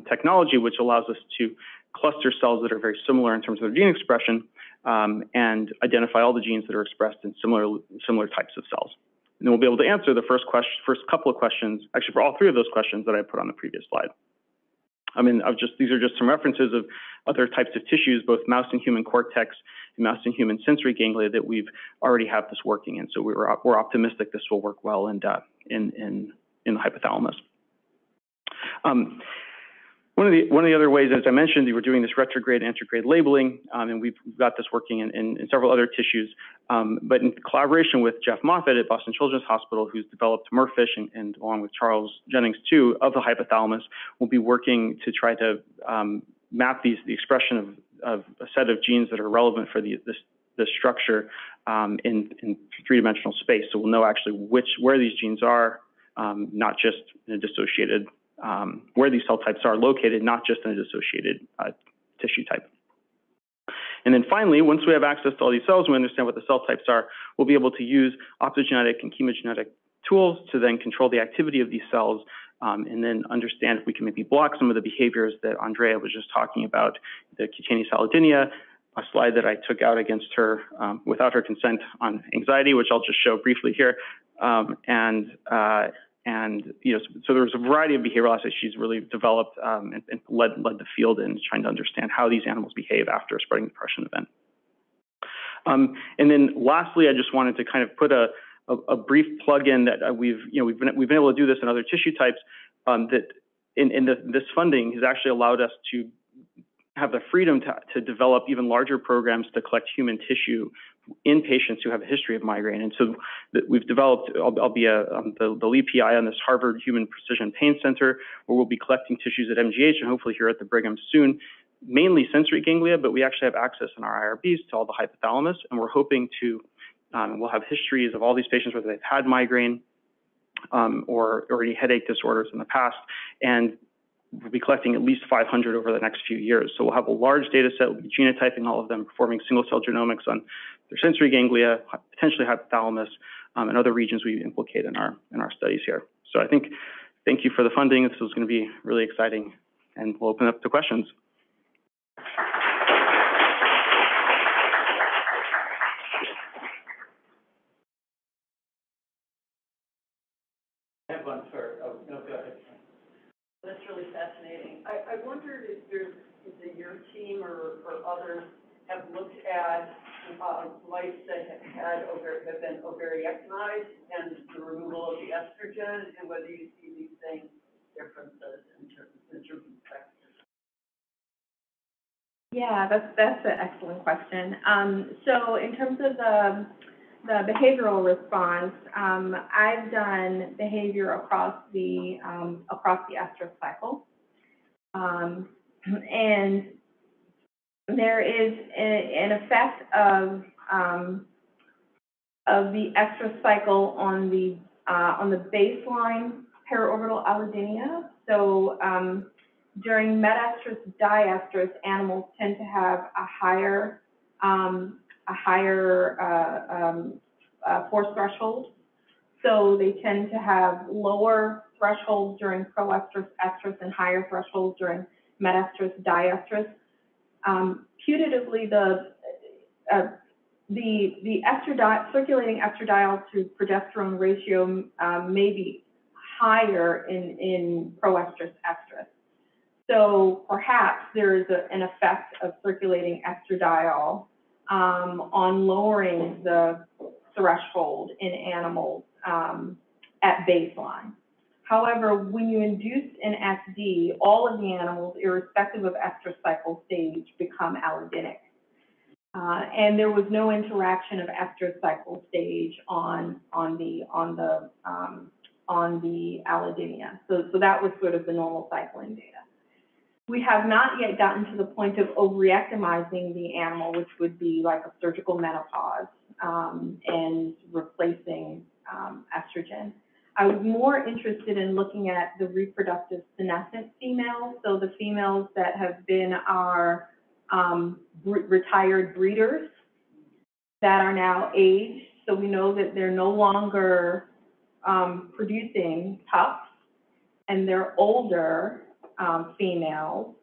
technology, which allows us to cluster cells that are very similar in terms of their gene expression, and identify all the genes that are expressed in similar types of cells. And then we'll be able to answer the first couple of questions, actually for all 3 of those questions that I put on the previous slide. I mean, these are just some references of other types of tissues, both mouse and human cortex and mouse and human sensory ganglia that we've already have this working in. So we're optimistic this will work well in the hypothalamus. One of the other ways, as I mentioned, we were doing this retrograde and anterograde labeling, and we've got this working in several other tissues. But in collaboration with Jeff Moffitt at Boston Children's Hospital, who's developed MERFISH, and along with Charles Jennings too, of the hypothalamus, we'll be working to try to map the expression of a set of genes that are relevant for this structure in 3-dimensional space. So we'll know actually where these genes are, not just in a dissociated, where these cell types are located, not just in a dissociated tissue type. And then finally, once we have access to all these cells, we understand what the cell types are, we'll be able to use optogenetic and chemogenetic tools to then control the activity of these cells, and then understand if we can maybe block some of the behaviors that Andrea was just talking about, the cutaneous allodynia, a slide that I took out against her without her consent on anxiety, which I'll just show briefly here. So there's a variety of behavioral aspects she's really developed and led the field in trying to understand how these animals behave after a spreading depression event. And then lastly, I just wanted to kind of put a brief plug in that we've been able to do this in other tissue types, that this funding has actually allowed us to have the freedom to develop even larger programs to collect human tissue in patients who have a history of migraine. And so we've developed, I'll be the lead PI on this Harvard Human Precision Pain Center, where we'll be collecting tissues at MGH and hopefully here at the Brigham soon, mainly sensory ganglia, but we actually have access in our IRBs to all the hypothalamus, and we're hoping to, we'll have histories of all these patients, whether they've had migraine or any headache disorders in the past, and we'll be collecting at least 500 over the next few years. So we'll have a large data set, we'll be genotyping all of them, performing single-cell genomics on their sensory ganglia, potentially hypothalamus, and other regions we implicate in our studies here. So I think, thank you for the funding. This is going to be really exciting, and we'll open up to questions. I have one for, oh, no, go ahead. That's really fascinating. I wondered if either your team or others have looked at mice that have been ovariectomized and the removal of the estrogen, and whether you see these same differences in terms of sex. Yeah, that's an excellent question. So in terms of the behavioral response, I've done behavior across the estrous cycle, and there is an effect of the estrous cycle on the baseline paraorbital allodynia. So during metestrus, diestrus, animals tend to have a higher force threshold. So they tend to have lower thresholds during proestrus, estrus, and higher thresholds during metestrus, diestrus. Putatively, the circulating estradiol to progesterone ratio may be higher in proestrus, estrus. So perhaps there is an effect of circulating estradiol on lowering the threshold in animals at baseline. However, when you induce an SD, all of the animals, irrespective of estrous cycle stage, become allodynic. And there was no interaction of estrous cycle stage on the allodynia. So that was sort of the normal cycling data. We have not yet gotten to the point of overreactomizing the animal, which would be like a surgical menopause and replacing estrogen. I was more interested in looking at the reproductive senescent females, so the females that have been our retired breeders that are now aged. So we know that they're no longer producing pups, and they're older females,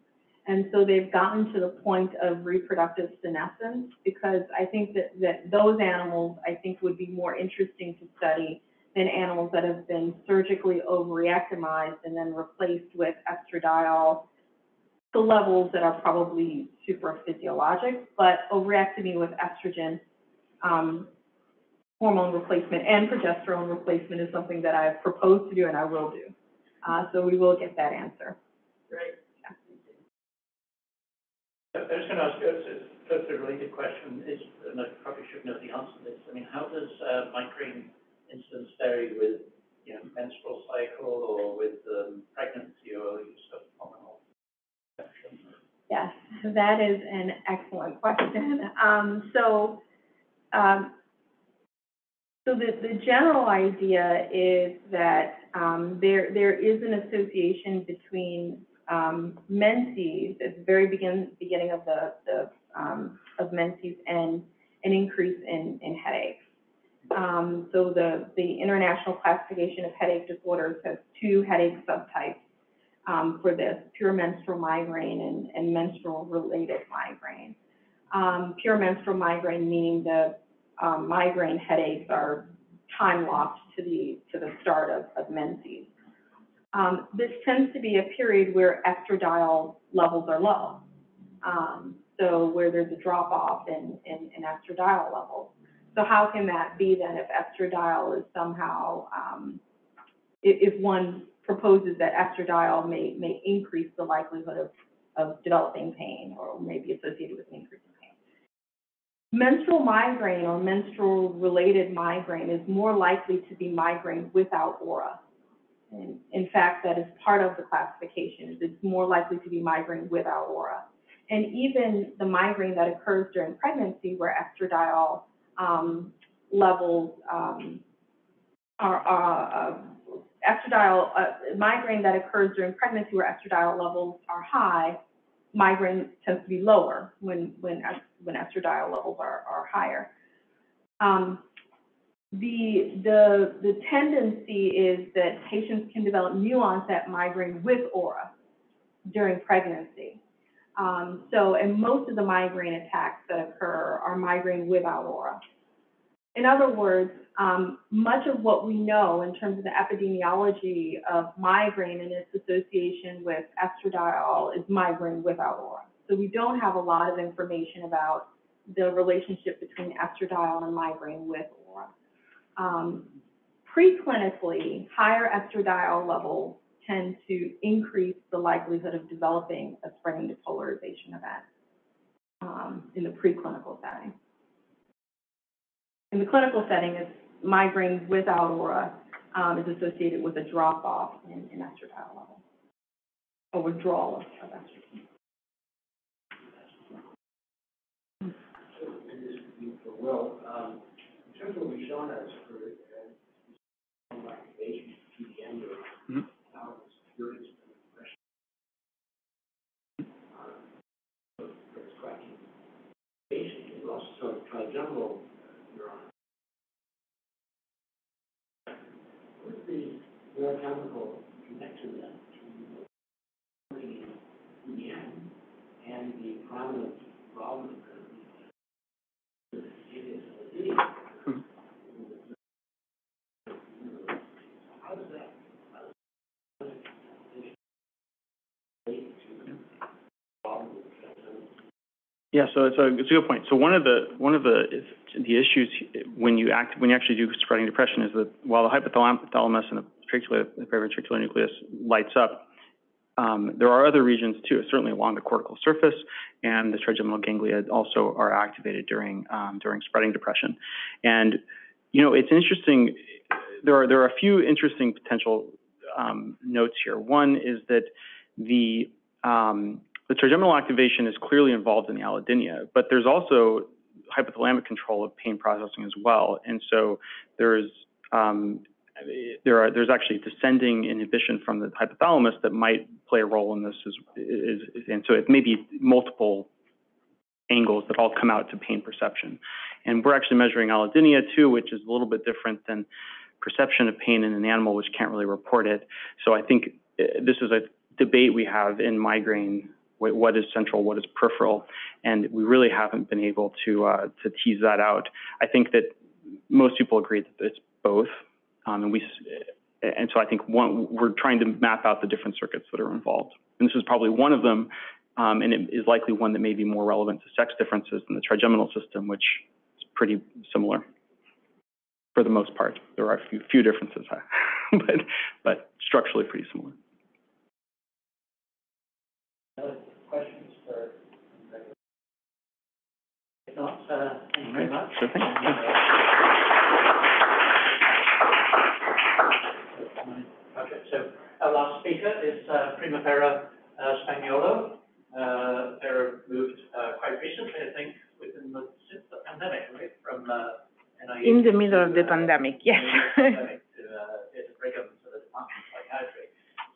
and so they've gotten to the point of reproductive senescence, because I think that those animals, I think, would be more interesting to study than animals that have been surgically overreactomized and then replaced with estradiol to levels that are probably supraphysiologic, but overreactomy with estrogen hormone replacement and progesterone replacement is something that I've proposed to do and I will do. So we will get that answer. Great. I was going to ask a related question, and I probably should know the answer to this. I mean, how does migraine incidence vary with, menstrual cycle or with pregnancy or use of hormonal protection? Yes, that is an excellent question. So the general idea is that there is an association between menses at the very beginning of of menses and an increase in headaches. So the International Classification of Headache Disorders has two headache subtypes for this: pure menstrual migraine and menstrual-related migraine. Pure menstrual migraine meaning the migraine headaches are time locked to the start of menses. This tends to be a period where estradiol levels are low. So where there's a drop off in estradiol levels. So how can that be then if estradiol is somehow, if one proposes that estradiol may increase the likelihood of developing pain or may be associated with an increase in pain? Menstrual migraine or menstrual-related migraine is more likely to be migraine without aura. And in fact, that is part of the classification. It's more likely to be migraine without aura. And even the migraine that occurs during pregnancy where estradiol levels migraine that occurs during pregnancy where estradiol levels are high, migraine tends to be lower when estradiol levels are higher. The tendency is that patients can develop new onset migraine with aura during pregnancy. And most of the migraine attacks that occur are migraine without aura. In other words, much of what we know in terms of the epidemiology of migraine and its association with estradiol is migraine without aura. So we don't have a lot of information about the relationship between estradiol and migraine with aura. Preclinically, higher estradiol levels tend to increase the likelihood of developing a spreading depolarization event in the preclinical setting. In the clinical setting, migraine without aura is associated with a drop-off in estradiol level, or withdrawal of estrogen. Well, in terms of what we've shown us for activation, PDN, experience and depression, and also trigeminal neuron. What is the neurochemical connection then between the PDN and the prominent problem that it is a video? How does that relate to the problem? Yeah, so it's a good point. So one of the issues when you actually do spreading depression is that while the hypothalamus and particularly the paraventricular nucleus lights up, there are other regions too, certainly along the cortical surface, and the trigeminal ganglia also are activated during spreading depression. And it's interesting. There are a few interesting potential notes here. One is that the trigeminal activation is clearly involved in the allodynia, but there's also hypothalamic control of pain processing as well. And so there's actually descending inhibition from the hypothalamus that might play a role in this, and so it may be multiple angles that all come out to pain perception. And we're actually measuring allodynia too, which is a little bit different than perception of pain in an animal, which can't really report it. So I think this is a debate we have in migraine. What is central, what is peripheral, and we really haven't been able to tease that out. I think that most people agree that it's both, and so I think we're trying to map out the different circuits that are involved, and this is probably one of them, and it is likely one that may be more relevant to sex differences in the trigeminal system, which is pretty similar for the most part. There are a few differences, but structurally pretty similar. Questions for if not, thank you very much. Sure thing. So our last speaker is Primavera Spaniolo. They're moved quite recently, I think, since the pandemic, right? From NIH in the middle of the pandemic, yes. To Brigham, to the Department of Psychiatry.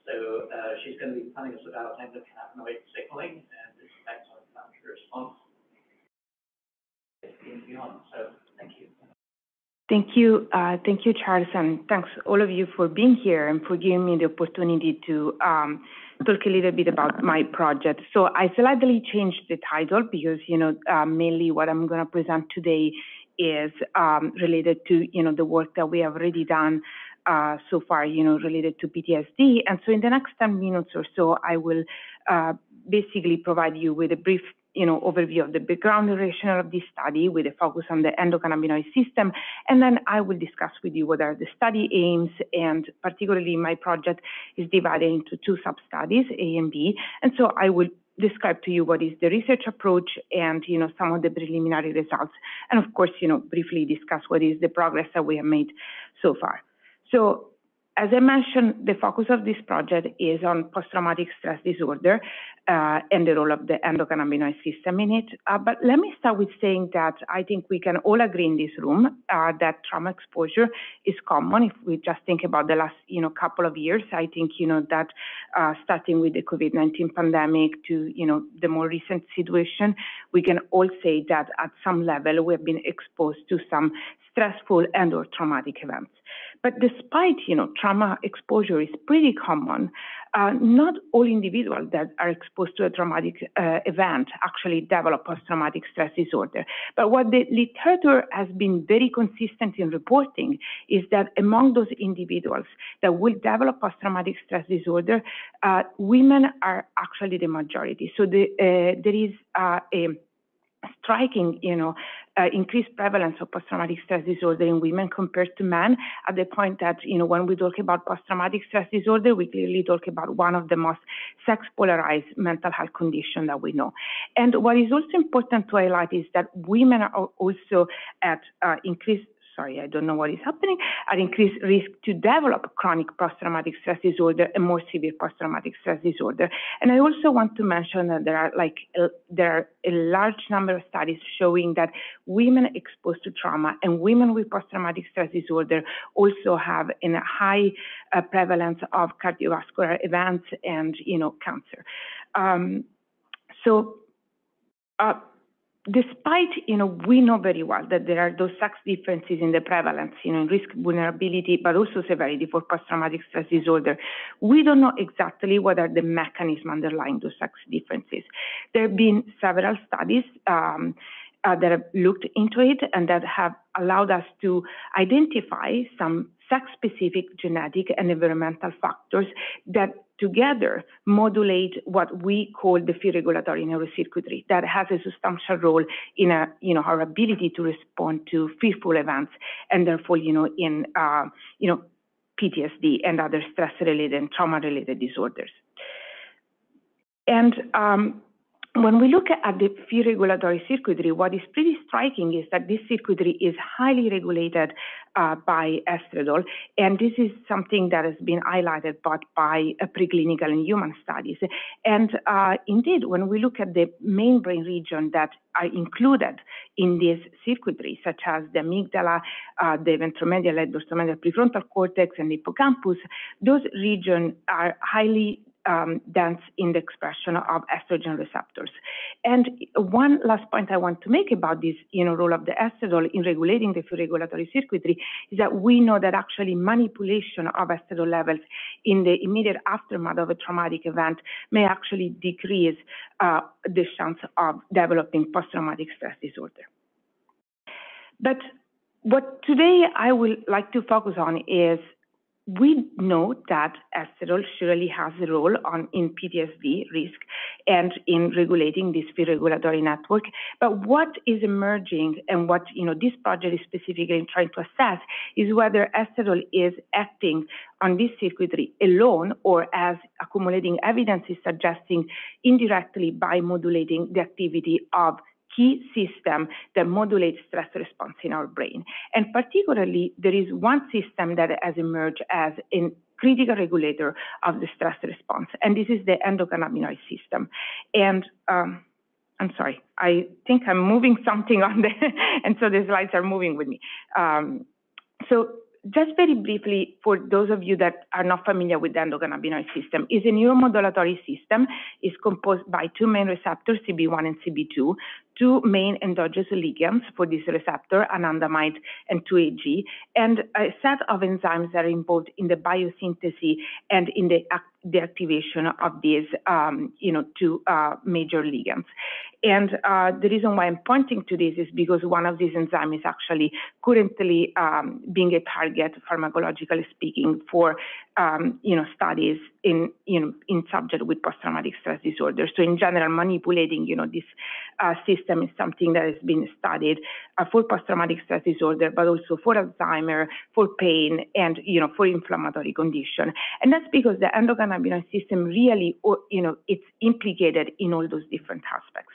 So she's going to be telling us about endocannabinoid signaling and its effects on inflammatory response. Thank you, Charles, and thanks all of you for being here and for giving me the opportunity to talk a little bit about my project. So I slightly changed the title because, mainly what I'm going to present today is related to, the work that we have already done so far, related to PTSD. And so in the next 10 minutes or so, I will basically provide you with a brief overview of the background and rationale of this study with a focus on the endocannabinoid system. And then I will discuss with you what are the study aims, and particularly my project is divided into two sub-studies, A and B. And so I will describe to you what is the research approach and, some of the preliminary results. And of course, briefly discuss what is the progress that we have made so far. So as I mentioned, the focus of this project is on post-traumatic stress disorder and the role of the endocannabinoid system in it. But let me start with saying that I think we can all agree in this room that trauma exposure is common. If we just think about the last, couple of years, I think, that starting with the COVID-19 pandemic to, the more recent situation, we can all say that at some level we have been exposed to some stressful and or traumatic events. But despite, trauma exposure is pretty common, not all individuals that are exposed to a traumatic event actually develop post-traumatic stress disorder. But what the literature has been very consistent in reporting is that among those individuals that will develop post-traumatic stress disorder, women are actually the majority. So there is a striking, increased prevalence of post-traumatic stress disorder in women compared to men, at the point that, when we talk about post-traumatic stress disorder, we clearly talk about one of the most sex-polarized mental health conditions that we know. And what is also important to highlight is that women are also at increased risk to develop chronic post-traumatic stress disorder and more severe post-traumatic stress disorder. And I also want to mention that there are a large number of studies showing that women exposed to trauma and women with post-traumatic stress disorder also have a high prevalence of cardiovascular events and, cancer. Despite, we know very well that there are those sex differences in the prevalence, in risk, vulnerability, but also severity for post-traumatic stress disorder, we don't know exactly what are the mechanisms underlying those sex differences. There have been several studies that have looked into it and that have allowed us to identify some sex-specific genetic and environmental factors that together modulate what we call the fear regulatory neurocircuitry that has a substantial role in our ability to respond to fearful events and therefore, in PTSD and other stress-related and trauma-related disorders. And when we look at the fear regulatory circuitry, what is pretty striking is that this circuitry is highly regulated by estradiol, and this is something that has been highlighted both by preclinical and human studies. And indeed, when we look at the main brain region that are included in this circuitry, such as the amygdala, the ventromedial, dorsomedial prefrontal cortex, and the hippocampus, those regions are highly dense in the expression of estrogen receptors. And one last point I want to make about this, role of the estradiol in regulating the fear regulatory circuitry is that we know that actually manipulation of estradiol levels in the immediate aftermath of a traumatic event may actually decrease the chance of developing post-traumatic stress disorder. But what today I would like to focus on is we know that estradiol surely has a role in PTSD risk and in regulating this fear regulatory network. But what is emerging and what this project is specifically trying to assess is whether estradiol is acting on this circuitry alone or as accumulating evidence is suggesting indirectly by modulating the activity of key system that modulates stress response in our brain. And particularly, there is one system that has emerged as a critical regulator of the stress response, and this is the endocannabinoid system. And I'm sorry, I think I'm moving something on there, and so the slides are moving with me. So just very briefly, for those of you that are not familiar with the endocannabinoid system, is a neuromodulatory system. It's composed by two main receptors, CB1 and CB2, two main endogenous ligands for this receptor, anandamide and 2-AG, and a set of enzymes that are involved in the biosynthesis and in the activation of these, two major ligands. And the reason why I'm pointing to this is because one of these enzymes is actually currently being a target, pharmacologically speaking, for studies in subjects with post-traumatic stress disorder. So in general, manipulating this system is something that has been studied for post-traumatic stress disorder, but also for Alzheimer, for pain, and for inflammatory condition. And that's because the endocannabinoid system really, it's implicated in all those different aspects.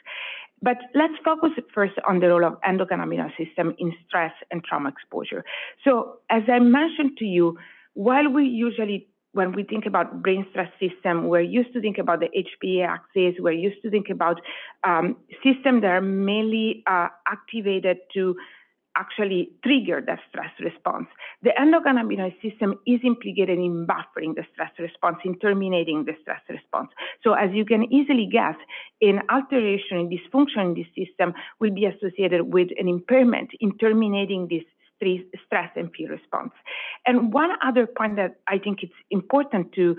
But let's focus first on the role of endocannabinoid system in stress and trauma exposure. So as I mentioned to you, while we usually, when we think about brain stress system, we're used to think about the HPA axis, we're used to think about systems that are mainly activated to actually trigger that stress response. The endocannabinoid system is implicated in buffering the stress response, in terminating the stress response. So as you can easily guess, an alteration in dysfunction in this system will be associated with an impairment in terminating this stress and fear response. And one other point that I think it's important to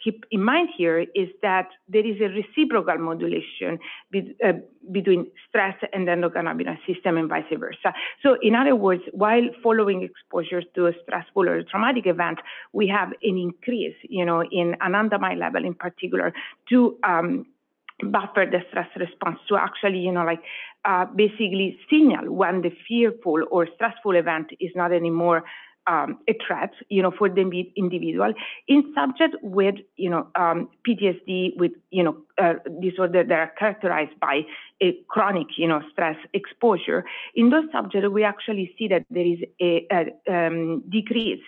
keep in mind here is that there is a reciprocal modulation between stress and the endocannabinoid system and vice versa. So in other words, while following exposures to a stressful or a traumatic event, we have an increase, in anandamide level in particular to buffer the stress response, to actually, basically signal when the fearful or stressful event is not anymore a threat, for the individual. In subjects with, PTSD, with, disorder that are characterized by a chronic, stress exposure, in those subjects, we actually see that there is a decrease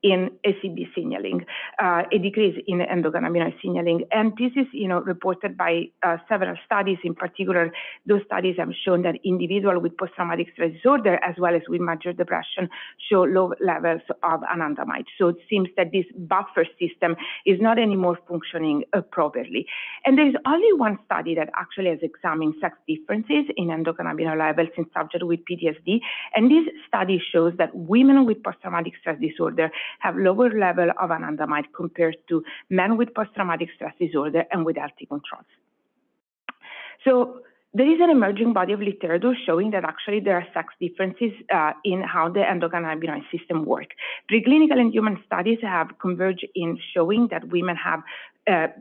in ACB signaling, a decrease in endocannabinoid signaling. And this is, reported by several studies. In particular, those studies have shown that individuals with post-traumatic stress disorder, as well as with major depression, show low levels of anandamide. So it seems that this buffer system is not anymore functioning properly. And there is only one study that actually has examined sex differences in endocannabinoid levels in subjects with PTSD. And this study shows that women with post-traumatic stress disorder have lower level of anandamide compared to men with post-traumatic stress disorder and with healthy controls. So there is an emerging body of literature showing that actually there are sex differences in how the endocannabinoid system works. Preclinical and human studies have converged in showing that women have at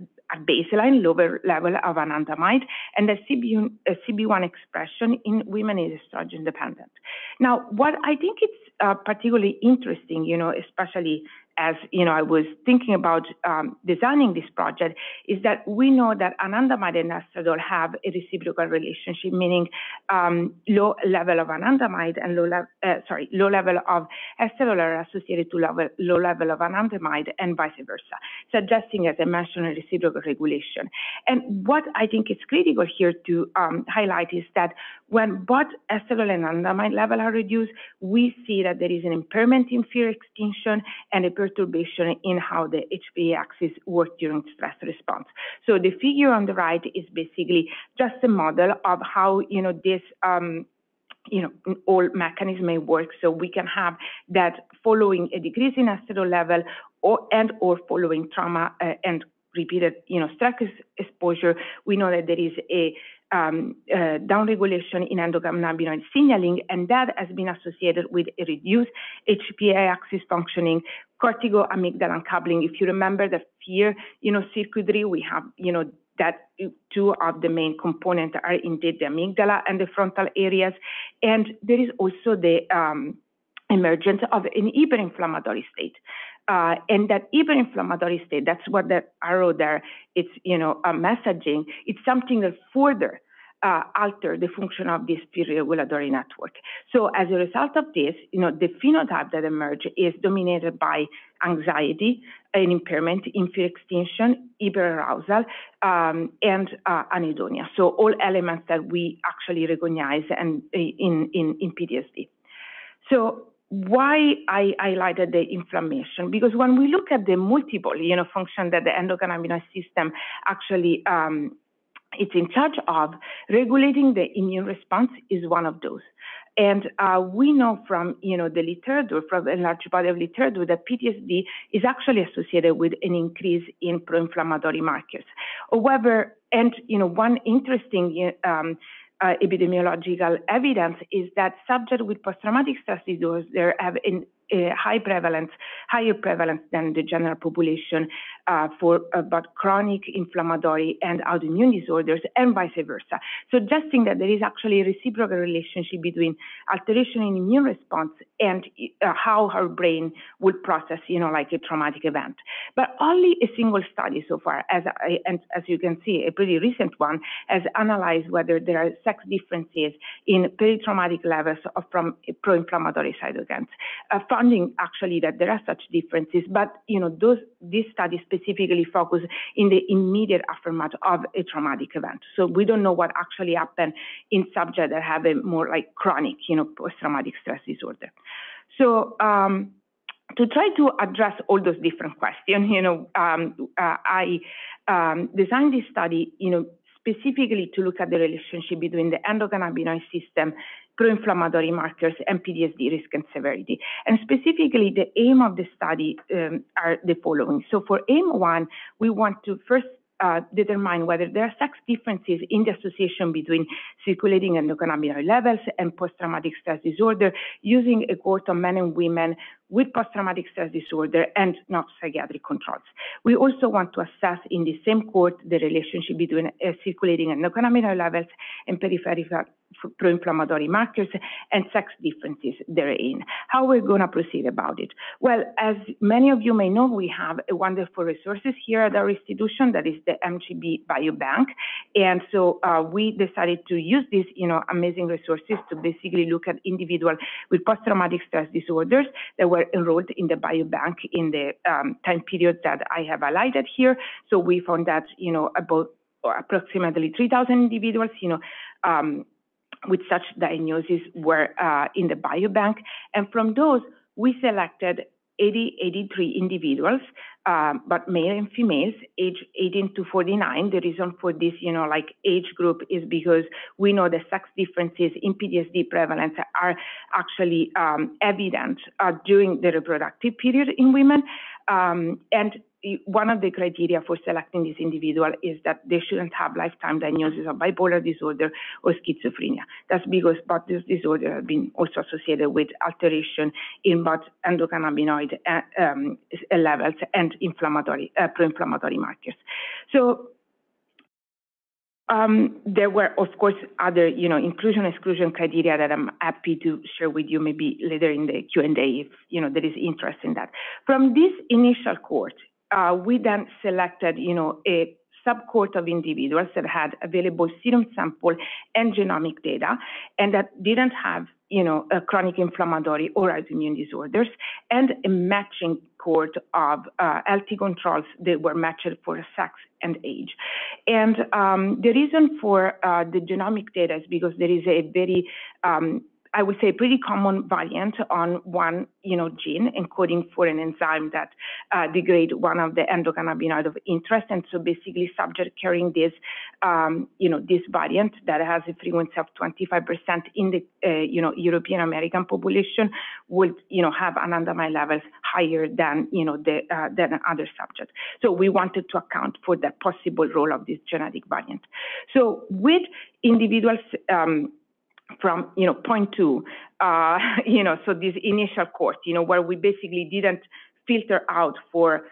baseline lower level of anandamide, and the CB1 expression in women is estrogen dependent. Now, what I think it's particularly interesting, especially as I was thinking about designing this project, is that we know that anandamide and estradiol have a reciprocal relationship, meaning low level of anandamide and low level of estradiol are associated to low level of anandamide and vice versa, suggesting, as I mentioned, a reciprocal regulation. And what I think is critical here to highlight is that when both estradiol and anandamide level are reduced, we see that there is an impairment in fear extinction and a perturbation in how the HPA axis works during stress response. So the figure on the right is basically just a model of how this all mechanism may work. So we can have that following a decrease in estradiol level or following trauma and repeated stress exposure, we know that there is a downregulation in endocannabinoid signaling, and that has been associated with a reduced HPA axis functioning, cortico-amygdala coupling. If you remember the fear, circuitry, we have, that two of the main components are indeed the amygdala and the frontal areas, and there is also the emergence of an hyperinflammatory state. And that hyperinflammatory state, that's what the arrow there, it's, messaging, it's something that further alter the function of this regulatory network. So as a result of this, the phenotype that emerges is dominated by anxiety, an impairment in fear extinction, hyperarousal, and anhedonia. So all elements that we actually recognize and in PTSD. So why I highlighted the inflammation, because when we look at the multiple, function that the endocannabinoid system actually it's in charge of, regulating the immune response is one of those. And we know from the literature, from a large body of literature, that PTSD is actually associated with an increase in pro-inflammatory markers. However, and one interesting epidemiological evidence is that subjects with post-traumatic stress disorder have a higher prevalence than the general population for about chronic inflammatory and autoimmune disorders, and vice versa, suggesting that there is actually a reciprocal relationship between alteration in immune response and how our brain will process, like a traumatic event. But only a single study so far, and as you can see, a pretty recent one, has analyzed whether there are sex differences in peri-traumatic levels from pro-inflammatory cytokines, finding actually that there are such differences, but these studies specifically focus in the immediate aftermath of a traumatic event. So we don't know what actually happened in subjects that have a more like chronic, post-traumatic stress disorder. So to try to address all those different questions, I designed this study, specifically to look at the relationship between the endocannabinoid system, pro-inflammatory markers, and PTSD risk and severity. And specifically, the aim of the study are the following. So for aim 1, we want to first determine whether there are sex differences in the association between circulating endocannabinoid levels and post-traumatic stress disorder, using a cohort of men and women with post-traumatic stress disorder and not psychiatric controls. We also want to assess in the same cohort the relationship between circulating endocannabinoid levels and peripheral pro-inflammatory markers and sex differences therein. How we're going to proceed about it? Well, as many of you may know, we have a wonderful resources here at our institution, that is the MGB Biobank. And so we decided to use these, amazing resources to basically look at individuals with post-traumatic stress disorders that were enrolled in the biobank in the time period that I have highlighted here. So we found that, about approximately 3,000 individuals, with such diagnosis were in the biobank. And from those, we selected 83 individuals, but male and females, age 18 to 49. The reason for this, age group is because we know the sex differences in PTSD prevalence are actually evident during the reproductive period in women. And one of the criteria for selecting this individual is that they shouldn't have lifetime diagnosis of bipolar disorder or schizophrenia. That's because both these disorders have been also associated with alteration in both endocannabinoid levels and pro-inflammatory markers. So there were, of course, other, inclusion-exclusion criteria that I'm happy to share with you maybe later in the Q&A if, there is interest in that. From this initial cohort, we then selected, a subcohort of individuals that had available serum sample and genomic data, and that didn't have, a chronic inflammatory or autoimmune disorders, and a matching cohort of healthy controls that were matched for sex and age. And the reason for the genomic data is because there is a very I would say, pretty common variant on one, gene encoding for an enzyme that degrade one of the endocannabinoid of interest. And so basically subject carrying this, this variant that has a frequency of 25% in the, European American population would, have anandamide levels higher than, than other subjects. So we wanted to account for the possible role of this genetic variant. So with individuals, from, 0.2, so this initial cohort, where we basically didn't filter out for,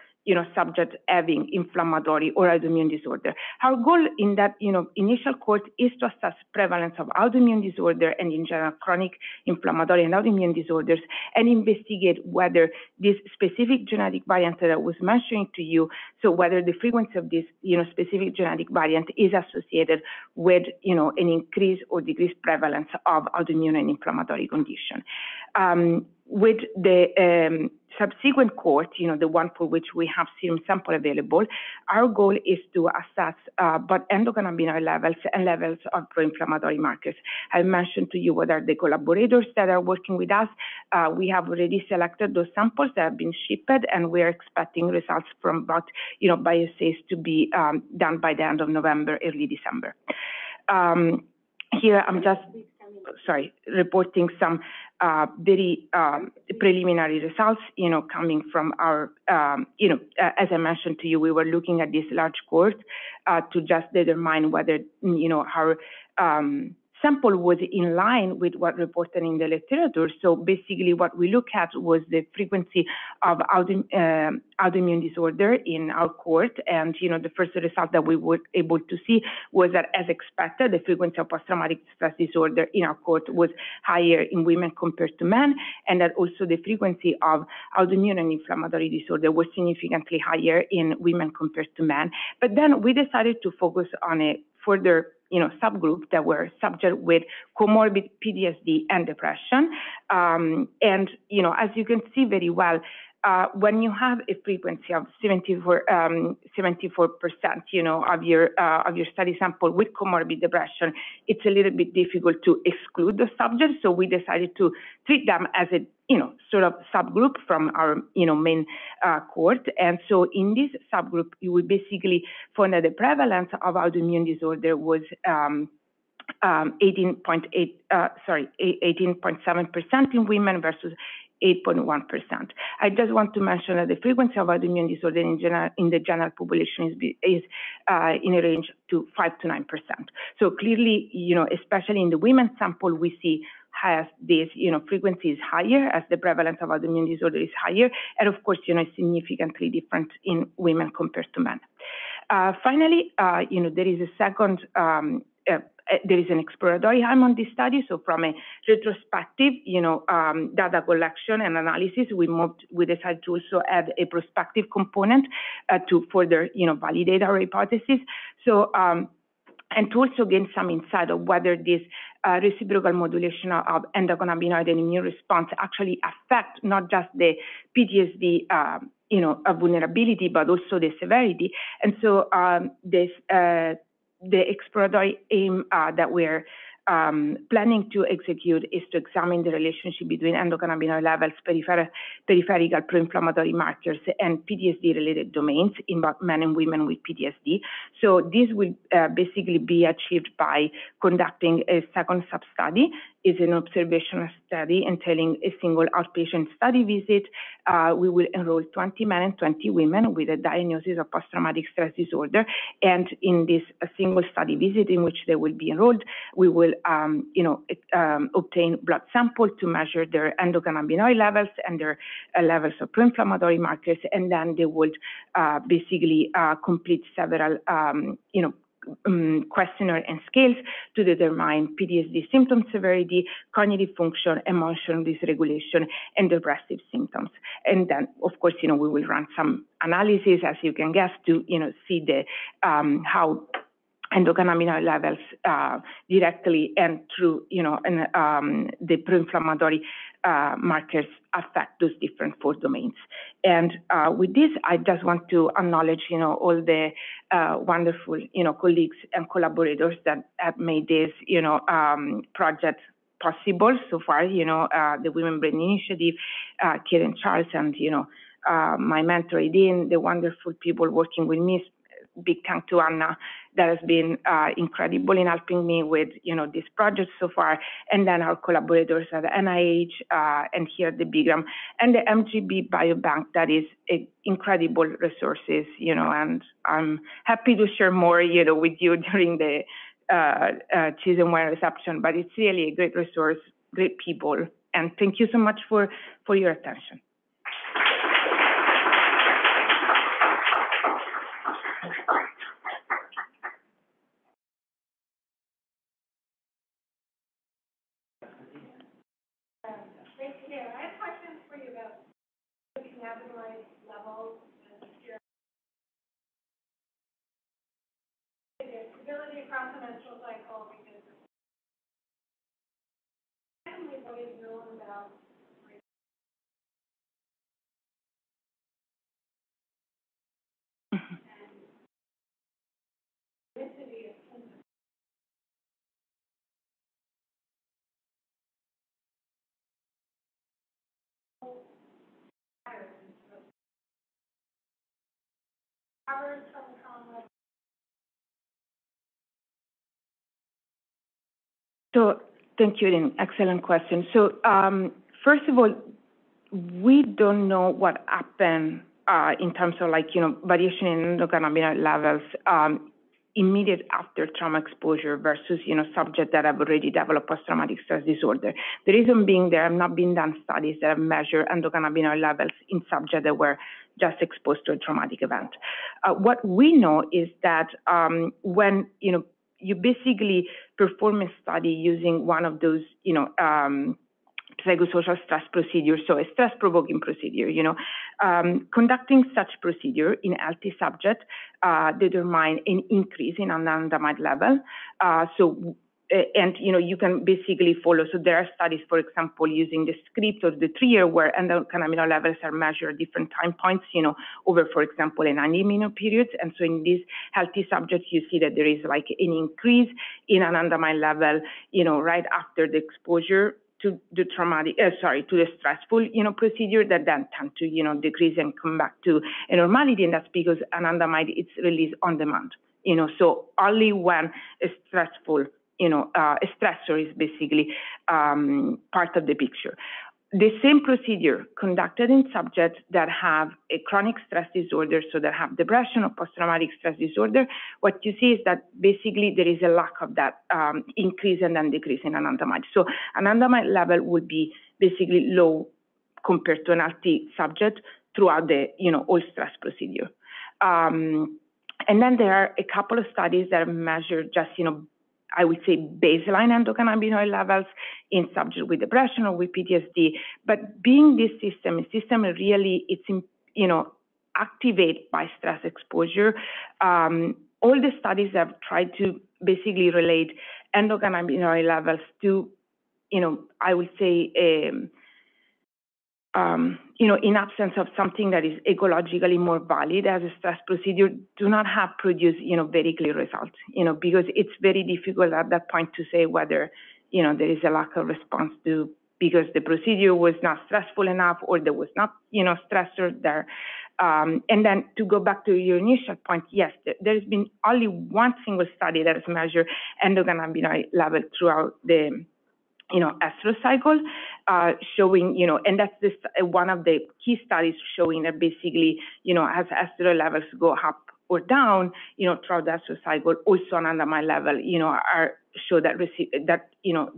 subjects having inflammatory or autoimmune disorder. Our goal in that, initial cohort is to assess prevalence of autoimmune disorder and in general chronic inflammatory and autoimmune disorders, and investigate whether this specific genetic variant that I was mentioning to you, so whether the frequency of this, specific genetic variant is associated with, an increase or decreased prevalence of autoimmune and inflammatory condition. with the subsequent cohort, the one for which we have serum sample available, our goal is to assess both endocannabinoid levels and levels of pro-inflammatory markers. I mentioned to you what are the collaborators that are working with us. We have already selected those samples that have been shipped, and we're expecting results from both, bioassays to be done by the end of November, early December. Here, I'm just reporting some very preliminary results, coming from our, as I mentioned to you, we were looking at this large cohort to just determine whether, our sample was in line with what reported in the literature. So basically what we look at was the frequency of autoimmune disorder in our cohort. And, the first result that we were able to see was that, as expected, the frequency of post-traumatic stress disorder in our cohort was higher in women compared to men, and that also the frequency of autoimmune and inflammatory disorder was significantly higher in women compared to men. But then we decided to focus on a further subgroup that were subject with comorbid PTSD and depression. And, as you can see very well, when you have a frequency of 74%, of your study sample with comorbid depression, it's a little bit difficult to exclude the subjects. So we decided to treat them as a, sort of subgroup from our, main cohort. And so in this subgroup, you will basically find that the prevalence of autoimmune disorder was 18.7% in women versus 8.1%. I just want to mention that the frequency of autoimmune disorder in the general population is in a range to 5 to 9%. So clearly, especially in the women sample, we see has this, frequency is higher as the prevalence of autoimmune disorder is higher, and of course, it's significantly different in women compared to men. Finally, there is a second. There is an exploratory arm on this study. So from a retrospective, data collection and analysis, we decided to also add a prospective component to further, validate our hypothesis. So, and to also gain some insight of whether this reciprocal modulation of endocannabinoid and immune response actually affect not just the PTSD, vulnerability, but also the severity. And so the exploratory aim that we're planning to execute is to examine the relationship between endocannabinoid levels, peripheral pro-inflammatory markers, and PTSD-related domains in both men and women with PTSD. So this will basically be achieved by conducting a second sub-study. Is an observational study entailing a single outpatient study visit. We will enroll 20 men and 20 women with a diagnosis of post-traumatic stress disorder. And in this single study visit in which they will be enrolled, we will, obtain blood sample to measure their endocannabinoid levels and their levels of pro-inflammatory markers. And then they would basically complete several, questionnaire and scales to determine PTSD symptom severity, cognitive function, emotional dysregulation, and depressive symptoms. And then, of course, we will run some analysis, as you can guess, to, see the how endocannabinoid levels directly and through, the pro-inflammatory markers affect those different 4 domains. And with this, I just want to acknowledge, all the wonderful, colleagues and collaborators that have made this, project possible so far. The Women Brain Initiative, Kate and Charles, and my mentor Edine, the wonderful people working with me. Big thank to Anna, that has been incredible in helping me with this project so far, and then our collaborators at the NIH and here at the Brigham and the MGB Biobank. That is incredible resources, and I'm happy to share more with you during the season 1 reception. But it's really a great resource, great people, and thank you so much for your attention. Cannabinoid levels and serum stability across the menstrual cycle, because secondly, what is known about differs from trauma? So thank you, Lynn. Excellent question. So first of all, we don't know what happened in terms of variation in endocannabinoid levels immediate after trauma exposure versus, subjects that have already developed post-traumatic stress disorder. The reason being there have not been done studies that have measured endocannabinoid levels in subjects that were just exposed to a traumatic event. What we know is that when, you basically perform a study using one of those, psychosocial stress procedure, so a stress-provoking procedure, conducting such procedure in healthy subjects determine an increase in anandamide level. You can basically follow. So there are studies, for example, using the script or the 3-year where endocannabinoid levels are measured at different time points, over, for example, a 90-minute period. And so in these healthy subjects, you see that there is like an increase in anandamide level, right after the exposure to the to the stressful, procedure that then tend to, decrease and come back to a normality. And that's because anandamide is released on demand, so only when a stressful, a stressor is basically part of the picture. The same procedure conducted in subjects that have a chronic stress disorder, so that have depression or post-traumatic stress disorder, what you see is that basically there is a lack of that increase and then decrease in anandamide. So anandamide level would be basically low compared to an healthy subject throughout the, all stress procedure. And then there are a couple of studies that measure just, I would say baseline endocannabinoid levels in subjects with depression or with PTSD. But being this system really, it's, activated by stress exposure. All the studies have tried to basically relate endocannabinoid levels to, I would say, in absence of something that is ecologically more valid as a stress procedure, do not have produced, very clear results, because it's very difficult at that point to say whether, there is a lack of response to, because the procedure was not stressful enough or there was not, stressor there. And then to go back to your initial point, yes, there's been only one single study that has measured endocannabinoid level throughout the estrous cycle, showing, and that's this one of the key studies showing that basically, as estrous levels go up or down, throughout the estrous cycle, also anandamide level, show that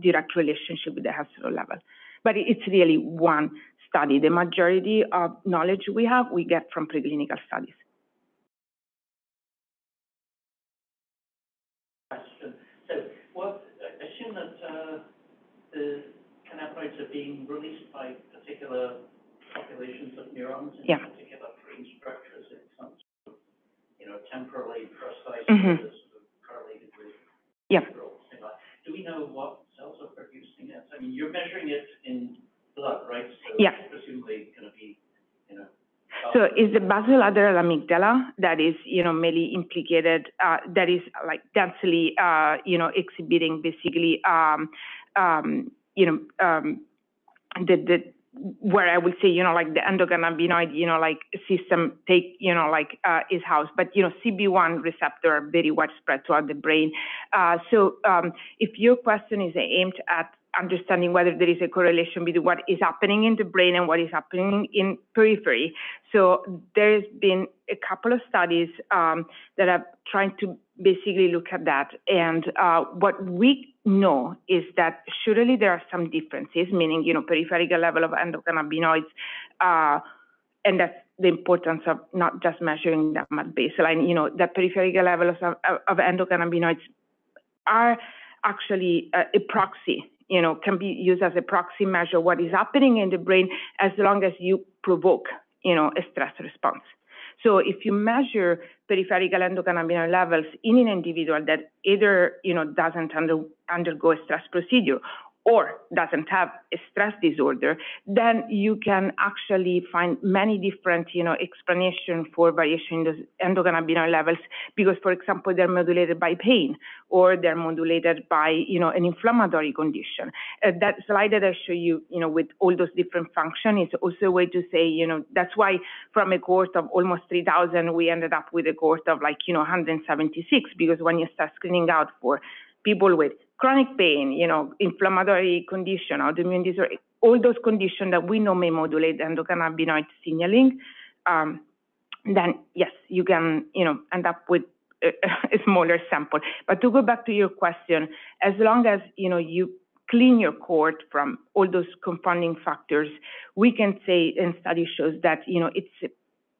direct relationship with the estrous level. But it's really one study. The majority of knowledge we get from preclinical studies. Question. So, assume that the cannabinoids are being released by particular populations of neurons in particular brain structures. It's not, temporally precise, sort of correlated with neural stimuli. Do we know what cells are producing it? I mean, you're measuring it in blood, right? So it's presumably going to be, So it's the basolateral amygdala that is, mainly implicated, that is like densely, exhibiting basically, where I would say, like the endocannabinoid, system is housed. But, CB1 receptor are very widespread throughout the brain. So if your question is aimed at understanding whether there is a correlation between what is happening in the brain and what is happening in periphery. So there's been a couple of studies that are trying to basically look at that. And what we know is that surely there are some differences, meaning, peripheral level of endocannabinoids, and that's the importance of not just measuring them at baseline, that peripheral levels of endocannabinoids are actually a proxy, can be used as a proxy measure what is happening in the brain as long as you provoke, a stress response. So if you measure peripheral endocannabinoid levels in an individual that either, doesn't undergo a stress procedure or doesn't have a stress disorder, then you can actually find many different, explanations for variation in those endocannabinoid levels, because, for example, they're modulated by pain, or they're modulated by, an inflammatory condition. That slide that I show you, with all those different functions, is also a way to say, that's why from a cohort of almost 3,000, we ended up with a cohort of 176, because when you start screening out for people with chronic pain, inflammatory condition, autoimmune disorder, all those conditions that we know may modulate endocannabinoid signaling, then yes, you can, end up with a smaller sample. But to go back to your question, as long as, you clean your cohort from all those confounding factors, we can say, and study shows that, it's a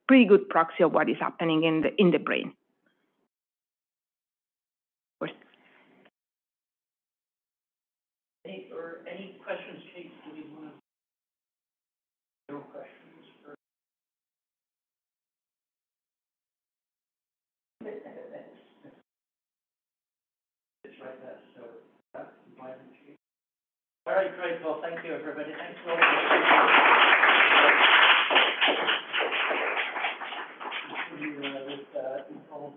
pretty good proxy of what is happening in the brain. Any questions, Kate? Do you want to? No questions for? It's right there. So, all right, great. Well, thank you, everybody. Thanks for all.